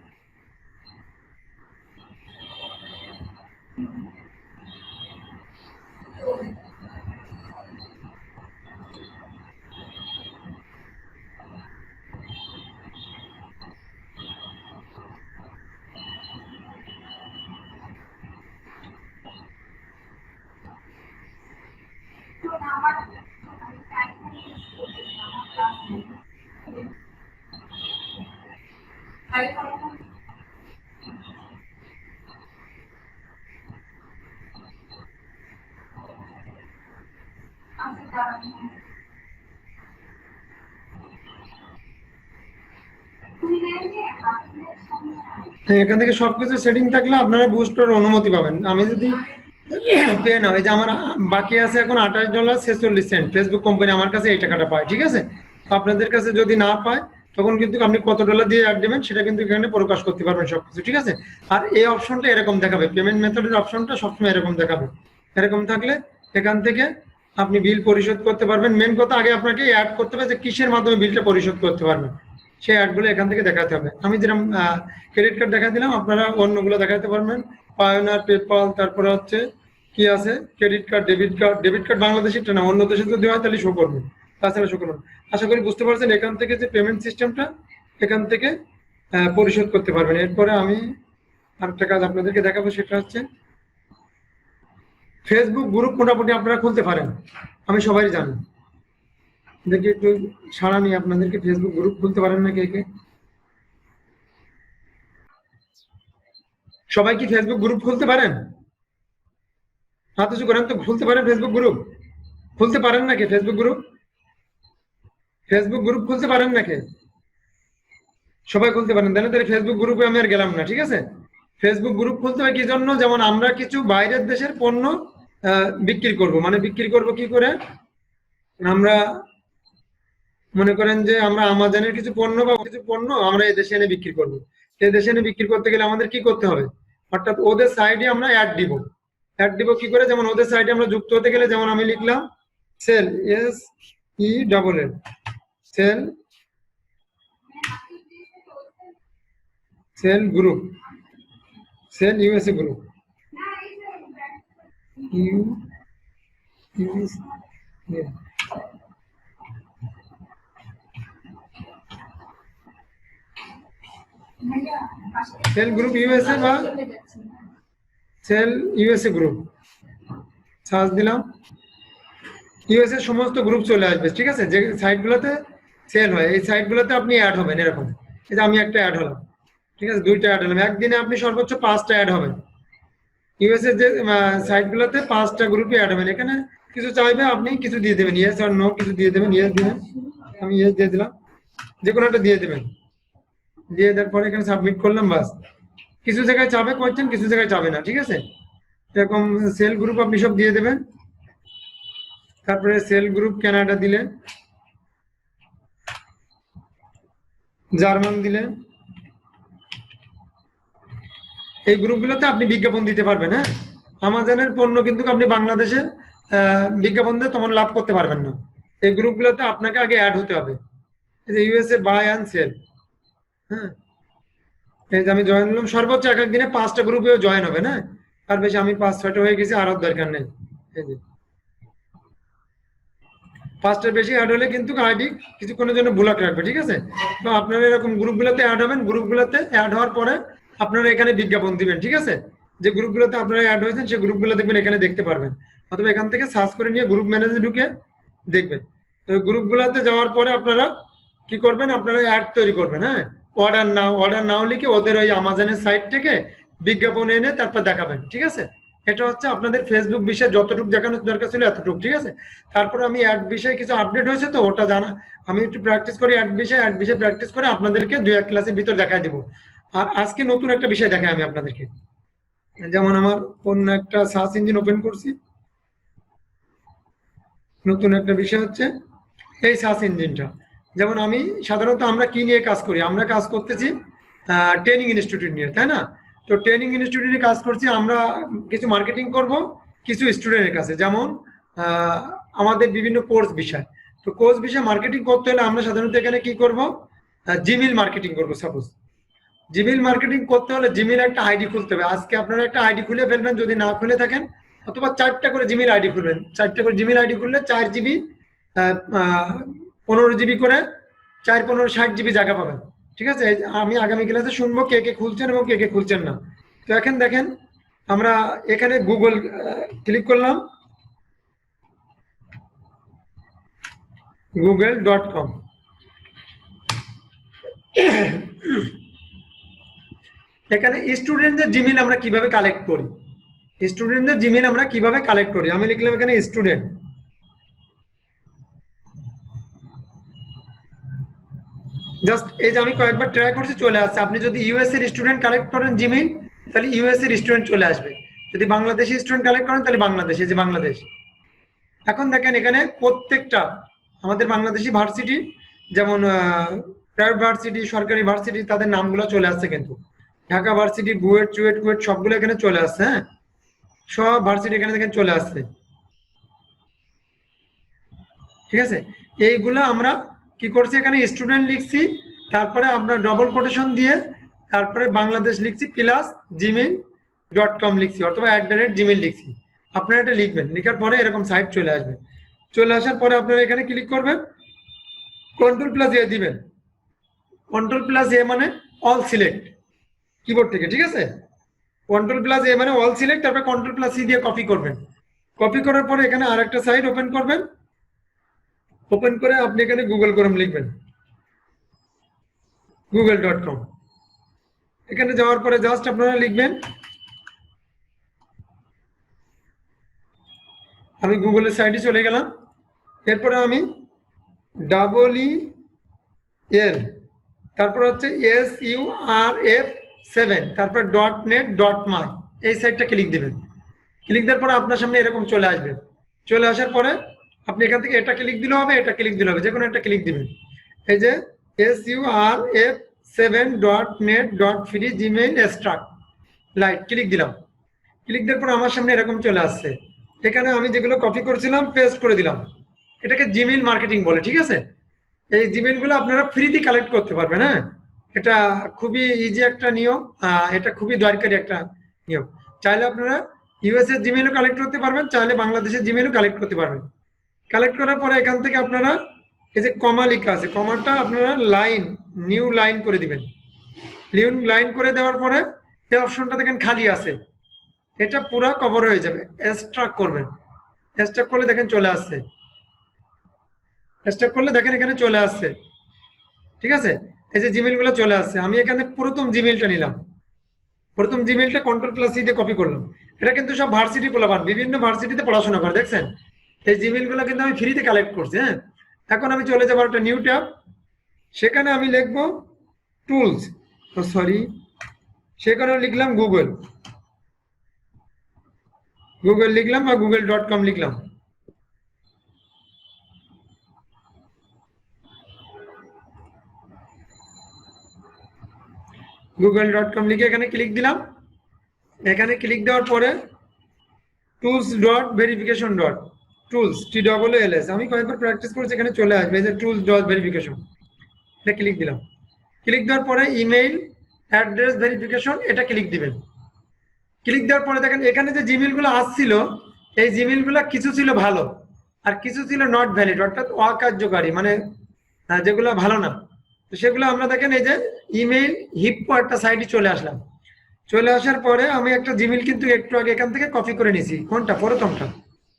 এখান থেকে সবকিছু সেটিং থাকলে আপনারা বুস্টার অনুমতি পাবেন। আমি যদি পেয়ে না, এই যে আমার বাকি আছে এখন $28.46, ফেসবুক কোম্পানি আমার কাছে এই টাকাটা পায়, ঠিক আছে? আপনাদের কাছে যদি না পায় তখন কিন্তু আপনি কত ডলার দিয়ে অ্যাড দেবেন সেটা কিন্তু এখানে প্রকাশ করতে পারবেন সবকিছু, ঠিক আছে? আর এই অপশনটা এরকম দেখাবে, পেমেন্ট মেথডের অপশনটা সবসময় এরকম দেখাবে। এরকম থাকলে এখান থেকে আপনি বিল পরিশোধ করতে পারবেন। মেন কথা আগে আপনাকে অ্যাড করতে হবে যে কিসের মাধ্যমে বিলটা পরিশোধ করতে পারবেন, সেই অ্যাডগুলো এখান থেকে দেখাতে হবে। আমি যেরকম ক্রেডিট কার্ড দেখা দিলাম, আপনারা অন্যগুলো দেখাতে পারবেন, পায়োনিয়ার, পেপাল, তারপরে হচ্ছে কি আছে ক্রেডিট কার্ড, ডেবিট কার্ড বাংলাদেশেরটা না, অন্য দেশে যদি হয় তাহলে শো করবে, তাছাড়া শো করবে। আশা করি বুঝতে পারছেন এখান থেকে যে পেমেন্ট সিস্টেমটা এখান থেকে পরিশোধ করতে পারবেন। এরপরে আমি আরেকটা কাজ আপনাদেরকে দেখাবো, সেটা হচ্ছে ফেসবুক গ্রুপ মোটামুটি আপনারা খুলতে পারেন, আমি সবাই জানি। দেখি একটু সাড়া নিয়ে আপনাদেরকে, ফেসবুক গ্রুপ খুলতে পারেন না কে কে? সবাই কি ফেসবুক গ্রুপ খুলতে পারেন? হাত উঁচু করেন তো, খুলতে পারেন ফেসবুক গ্রুপ? খুলতে পারেন নাকি ফেসবুক গ্রুপ? ফেসবুক গ্রুপ খুলতে পারেন নাকি? সবাই খুলতে পারেন, তাহলে ফেসবুক গ্রুপে আমি আর গেলাম না, ঠিক আছে? ফেসবুক গ্রুপ খুলতে হয় কি জন্য? যেমন আমরা কিছু বাইরের দেশের পণ্য বিক্রি করব, মানে বিক্রি করব কি করে? আমরা মনে করেন যে আমরা আমাজনের কিছু পণ্য বা কিছু পণ্য আমরা এই দেশে এনে বিক্রি করব। এই দেশে এনে বিক্রি করতে গেলে আমাদের কি করতে হবে? অর্থাৎ ওদের সাইডে আমরা অ্যাড দিব। অ্যাড দিব কি করে? যেমন ওদের সাইডে আমরা যুক্ত হতে গেলে, যেমন আমি লিখলাম sell, SELL, sell, sell group, sell USA group, sell group USA বা সেল USA গ্রুপ সার্চ দিলাম, USA সমস্ত গ্রুপ চলে আসবে, ঠিক আছে? যে সাইটগুলোতে সেল হয় এই সাইটগুলোতে আপনি অ্যাড হবেন। এরকম এই যে আমি একটা অ্যাড হলাম, ঠিক আছে, 2টা অ্যাড হলাম, একদিনে আপনি সর্বোচ্চ 5টা অ্যাড হবেন। USA যে সাইটগুলোতে 5টা গ্রুপে অ্যাড হবেন। এখানে কিছু চাইবে, আপনি কিছু দিয়ে দেবেন, ইয়েস আর নো কিছু দিয়ে দেবেন। ইয়েস দিবেন, আমি ইয়েস দিয়ে দিলাম, যে কোনো একটা দিয়ে দেবেন। দিয়ে দেওয়ার পরে এখানে সাবমিট করলাম, বাস। কিছু জায়গায় চাবে কোয়েশ্চেন, কিছু জায়গায় চাবে না, ঠিক আছে? এরকম সেল গ্রুপ আপনি সব দিয়ে দেবেন। তারপরে সেল গ্রুপ কানাডা দিলেন, জার্মান দিলেন। এই গ্রুপগুলোতে আপনি বিজ্ঞাপন দিতে পারবেন। হ্যাঁ, আমাজনের পণ্য কিন্তু আপনি বাংলাদেশে বিজ্ঞাপন দিয়ে তেমন লাভ করতে পারবেন না। এই গ্রুপগুলোতে আপনাকে আগে অ্যাড হতে হবে। এই যে USA বাই অ্যান্ড সেল, হ্যাঁ, এই যে আমি জয়েন হলাম, সর্বোচ্চ এক একদিনে 5টা গ্রুপেও জয়েন হবে না, আর বেশি আমি 5-6টা হয়ে গেছি, আর দরকার নেই। এই যে 5টার বেশি অ্যাড হলে কিন্তু আইডি কিছুক্ষণের জন্য ব্লক রাখবে, ঠিক আছে? তো আপনারা এরকম গ্রুপগুলোতে অ্যাড হবেন, গ্রুপগুলোতে অ্যাড হওয়ার পরে আপনারা এখানে বিজ্ঞাপন দিবেন, ঠিক আছে? যে গ্রুপগুলোতে আপনারা অ্যাড হয়েছেন সেই গ্রুপগুলো দেখবেন, এখানে দেখতে পারবেন, অথবা এখান থেকে সার্চ করে নিয়ে গ্রুপ ম্যানেজারে ঢুকে দেখবেন। তো গ্রুপগুলোতে যাওয়ার পরে আপনারা কি করবেন? আপনারা অ্যাড তৈরি করবেন। হ্যাঁ, অর্ডার নাও লিখে ওদের ওই আমাজনের সাইট থেকে বিজ্ঞাপন এনে তারপর দেখাবেন, ঠিক আছে? এটা হচ্ছে আপনাদের ফেসবুক বিষয়ে যতটুকু দেখানোর দরকার ছিল এতটুকু, ঠিক আছে? তারপর আমি অ্যাড বিষয়ে কিছু আপডেট হয়েছে তো ওটা জানা, আমি একটু প্র্যাকটিস করি অ্যাড বিষয়ে প্র্যাকটিস করে আপনাদেরকে 2-1 ক্লাসের ভিতর দেখাই দিব। আর আজকে নতুন একটা বিষয় দেখাই আমি আপনাদেরকে। যেমন আমার অন্য একটা সার্চ ইঞ্জিন ওপেন করছি, নতুন একটা বিষয় হচ্ছে এই সার্চ ইঞ্জিনটা। যেমন আমি সাধারণত আমরা কি নিয়ে কাজ করি, আমরা কাজ করতেছি ট্রেনিং ইনস্টিটিউট নিয়ে, তাই না? তো ট্রেনিং ইনস্টিটিউট নিয়ে কাজ করছি, আমরা কিছু মার্কেটিং করব কিছু স্টুডেন্টের কাছে। যেমন আমাদের বিভিন্ন কোর্স বিষয়, তো কোর্স বিষয়ে মার্কেটিং করতে হলে আমরা সাধারণত এখানে কি করব, জিমেইল মার্কেটিং করব। সাপোজ জিমেইল মার্কেটিং করতে হলে জিমেইল একটা আইডি খুলতে হবে। আজকে আপনারা একটা আইডি খুলে ফেলবেন, যদি না খুলে থাকেন, অথবা 4টা করে জিমেইল আইডি খুলবেন। 4টা করে জিমেইল আইডি খুললে 4 জিবি 15 জিবি করে 4-15-60 জিবি জায়গা পাবেন, ঠিক আছে? আমি আগামী ক্লাসে শুনবো কে কে খুলছেন এবং কে কে খুলছেন না। তো এখন দেখেন আমরা এখানে গুগল ক্লিক করলাম, google.com। এখানে স্টুডেন্টদের জিমেইল আমরা কিভাবে কালেক্ট করি, আমি লিখলাম এখানে স্টুডেন্ট। জাস্ট এই যে আমি কয়েকবার ট্রাই করছি, চলে আসছে। আপনি যদি ইউএস এর স্টুডেন্ট কালেক্ট করেন জিমেইল, তাহলে ইউএস এর স্টুডেন্ট চলে আসবে। যদি বাংলাদেশি স্টুডেন্ট কালেক্ট করেন তাহলে বাংলাদেশ, এই যে বাংলাদেশ। এখন দেখেন এখানে প্রত্যেকটা আমাদের বাংলাদেশি ভার্সিটি, যেমন প্রাইভেট ভার্সিটি, সরকারি ভার্সিটি, তাদের নামগুলো চলে আসছে। কিন্তু ঢাকা ভার্সিটি, বুয়েট, কুয়েট সবগুলো এখানে চলে আসছে। হ্যাঁ, সব ভার্সিটি এখানে দেখেন চলে আসছে, ঠিক আছে? এইগুলো আমরা কি করছি, এখানে স্টুডেন্ট লিখছি, তারপরে আমরা ডবল কোটেশন দিয়ে তারপরে বাংলাদেশ লিখছি প্লাস gmail.com লিখছি, অথবা @gmail লিখছি। আপনারা এটা লিখবেন, লেখার পরে এরকম সাইট চলে আসবে। চলে আসার পরে আপনারা এখানে ক্লিক করবেন, Ctrl+A দিবেন। Ctrl+A মানে অল সিলেক্ট কিবোর্ড থেকে, ঠিক আছে? Ctrl+A মানে অল সিলেক্ট, তারপরে Ctrl+C দিয়ে কপি করবেন। কপি করার পরে এখানে আরেকটা সাইট ওপেন করবেন, ওপেন করে আপনি এখানে গুগল ক্রোম লিখবেন, google.com। এখানে যাওয়ার পরে জাস্ট আপনারা লিখবেন, আমি গুগলের সাইটে চলে গেলাম। এরপরে আমি EEL, তারপর হচ্ছে SURF7, তারপর .net.my, এই সাইটটা ক্লিক দিবেন। ক্লিক দেওয়ার পরে আপনার সামনে এরকম চলে আসবে। চলে আসার পরে আপনি এখান থেকে এটা ক্লিক দিলে হবে, এটা ক্লিক দিলে হবে, যে কোনো একটা ক্লিক দিবেন। এই যে SURF7.net.free Gmail extract light, click দিলাম। ক্লিক দেওয়ার পর আমার সামনে এরকম চলে আসছে। এখানে আমি যেগুলো কপি করেছিলাম পেস্ট করে দিলাম। এটাকে জিমেইল মার্কেটিং বলে, ঠিক আছে? এই জিমেইল গুলো আপনারা ফ্রিতে কালেক্ট করতে পারবেন। হ্যাঁ, এটা খুবই ইজি একটা নিয়ম, এটা খুবই দরকারি একটা নিয়ম। চাইলে আপনারা ইউএস এর জিমেইলও কালেক্ট করতে পারবেন, চাইলে বাংলাদেশের জিমেইলও কালেক্ট করতে পারবেন। কালেক্ট করার পরে এখান থেকে আপনারা এই যে কমা লেখা আছে, কমাটা আপনারা নিউ লাইন করে দিবেন। নিউ লাইন করে দেওয়ার পরে এই অপশনটা দেখেন খালি আছে, এটা পুরো কভার হয়ে যাবে। এক্সট্রাক্ট করবেন, এক্সট্রাক্ট করলে দেখেন চলে আসছে, এক্সট্রাক্ট করলে দেখেন এখানে চলে আসছে, ঠিক আছে? এই যে জিমেইল গুলো চলে আসছে। আমি এখানে প্রথম জিমেইলটা নিলাম, প্রথম জিমেইলটা Ctrl+C দিয়ে কপি করলাম। এটা কিন্তু সব ভার্সিটি পোলাপান, বিভিন্ন ভার্সিটিতে পড়াশোনা করে, দেখছেন? এই জিমেইল গুলো কিন্তু আমি ফ্রিতে কালেক্ট করছি। হ্যাঁ, এখন আমি চলে যাবো একটা নিউ ট্যাব, সেখানে আমি লিখবো টুলস, সেখানে লিখলাম গুগল লিখলাম বা google.com লিখলাম। google.com লিখে এখানে ক্লিক দিলাম। এখানে ক্লিক দেওয়ার পরে tools.verification.tools TOOLS, আমি কয়েকবার প্র্যাকটিস করেছি, এখানে চলে আসবে এই যে tools.verification, এটা ক্লিক দিলাম। ক্লিক দেওয়ার পরে ইমেইল অ্যাড্রেস ভেরিফিকেশন, এটা ক্লিক দিবেন। ক্লিক দেওয়ার পরে দেখেন এখানে যে জিমেইল গুলো আসছিল, এই জিমেইল গুলো কিছু ছিল ভালো আর কিছু ছিল নট ভ্যালিড, অর্থাৎ অকার্যকারী, মানে যেগুলো ভালো না। তো সেগুলো আমরা দেখেন এই যে ইমেইল হিপ্পো একটা সাইটে চলে আসলাম। চলে আসার পরে আমি একটা জিমেইল কিন্তু একটু আগে এখান থেকে কপি করে নিয়েছি। কোনটা? প্রথমটা,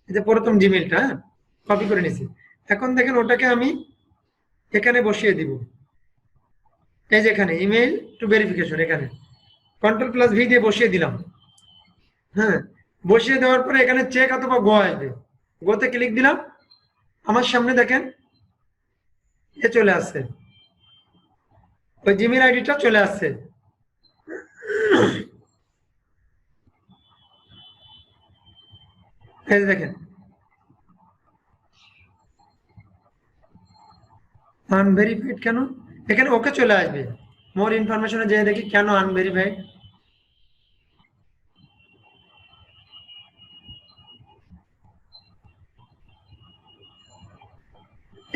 এই যে প্রথম জিমেইলটা, হ্যাঁ, কপি করে নিয়েছি। এখন দেখেন ওটাকে আমি এখানে বসিয়ে দিব, এই যে এখানে ইমেইল টু ভেরিফিকেশন, এখানে Ctrl+V দিয়ে বসিয়ে দিলাম। হ্যাঁ, বসিয়ে দেওয়ার পরে এখানে চেক অথবা গো আসবে, গোতে ক্লিক দিলাম। আমার সামনে দেখেন এ চলে আসছে, ওই জিমেল আইডিটা চলে আসছে। এই যে দেখেন আনভেরিফাইড কেন, এখানে ওকে চলে আসবে। মোর ইনফরমেশনে যেয়ে দেখি কেন আনভেরিফাইড।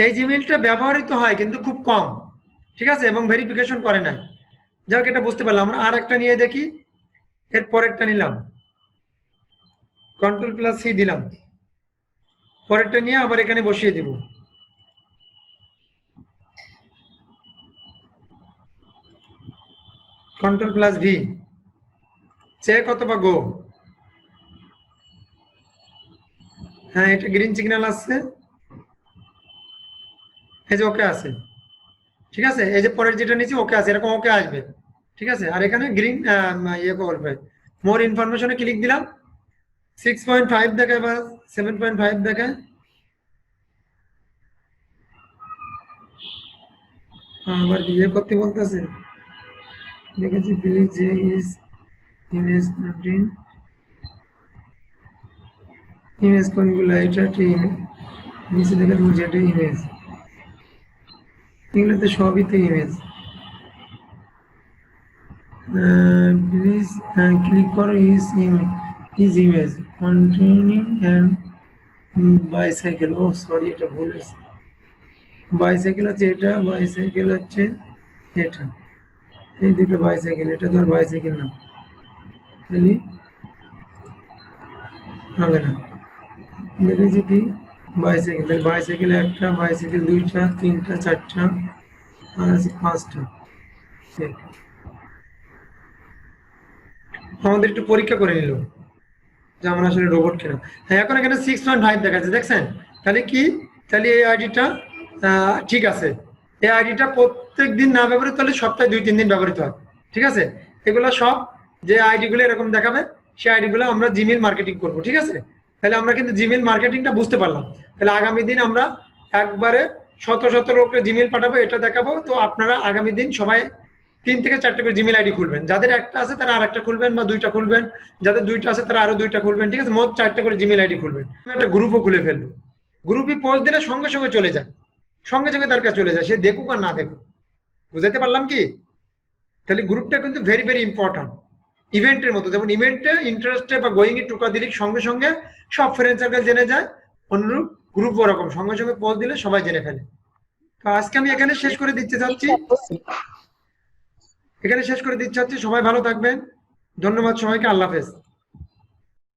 এই জিমেইলটা ব্যবহৃত হয় কিন্তু খুব কম, ঠিক আছে, এবং ভেরিফিকেশন করে না। যাক, এটা বুঝতে পারলাম। আমরা আর একটা নিয়ে দেখি, এর পরেরটা নিলাম, Ctrl+C দিলাম, পরেরটা নিয়ে আবার এখানে বসিয়ে দিব। Ctrl+V, চেক অথবা গো। হ্যাঁ, এটা গ্রিন সিগন্যাল আসছে, এই যে ওকে আছে, ঠিক আছে। এই যে পরের যেটা নিচে ওকে আছে, এরকম ওকে আসবে, ঠিক আছে। আর এখানে গ্রিন ইয়ে করবে, মোর ইনফরমেশনে ক্লিক দিলাম, 6.5 দেখায় বা 7.5 দেখায়। আবার বিয়ে করতে বলতেছে, দেখেছি প্লিজ যে ইজ ইমেজ প্রোটিন, ইমেজ কোনগুলো, এটা নিচে দেখে বুঝে এটা ইমেজ, এগুলোতে সবই তো ইমেজ। প্লিজ ক্লিক করো is image containing and bicycle. Oh sorry, এটা ভুল আছে, বাইসাইকেল হচ্ছে এটা, বাইসাইকেল হচ্ছে এটা, এই দুটো বাইসাইকেল, এটা তো আর বাইসাইকেল না, তাহলে হবে না। দেখেছি কি বাইসাইকেল, তাহলে বাইসাইকেল একটা, বাইসাইকেল দুইটা, তিনটা, চারটা, আর আছে পাঁচটা। আমাদের একটু পরীক্ষা করে নিল যে আমরা আসলে রোবট কিনা। হ্যাঁ, এখন এখানে 6.5 দেখাচ্ছে, দেখছেন? তাহলে কি, তাহলে এই আইডিটা ঠিক আছে। এই আইডিটা প্রত্যেক দিন না ব্যবহৃত হলে সপ্তাহে 2-3 দিন ব্যবহৃত হয়, ঠিক আছে। এগুলো সব যে আইডিগুলো এরকম দেখাবে, সেই আইডিগুলো আমরা জিমেইল মার্কেটিং করব, ঠিক আছে। তাহলে আমরা কিন্তু জিমেইল মার্কেটিংটা বুঝতে পারলাম। তাহলে আগামী দিন আমরা একবারে শত শত লোককে জিমেইল পাঠাবো, এটা দেখাবো। তো আপনারা আগামী দিন সবাই 3 থেকে 4টা করে জিমেইল আইডি খুলবেন, যাদের একটা আছে তারা আরেকটা খুলবেন, বা 2টা খুলবেন, যাদের 2টা আছে তারা আরো 2টা খুলবেন, ঠিক আছে। মোট 4টা করে জিমেইল আইডি খুলবেন। একটা গ্রুপও খুলে ফেলবো, গ্রুপে পোস্ট দিলে সঙ্গে সঙ্গে চলে যায়, সঙ্গে সঙ্গে তার কাছে চলে যায়, সে দেখুক আর না দেখুক। বুঝাতে পারলাম কি? তাহলে গ্রুপটা কিন্তু ভেরি ভেরি ইম্পর্টেন্ট, ইভেন্টের মতো। যেমন ইভেন্টে ইন্টারেস্টে বা গোয়িং এ টোকা দিলে সঙ্গে সঙ্গে সব ফ্রেন্ড সার্কেল জেনে যায়, অনুরূপ গ্রুপ ওরকম সঙ্গে সঙ্গে পোস্ট দিলে সবাই জেনে ফেলে। তো আজকে আমি এখানে শেষ করে দিতে চাচ্ছি, সবাই ভালো থাকবেন। ধন্যবাদ সবাইকে, আল্লাহ হাফেজ।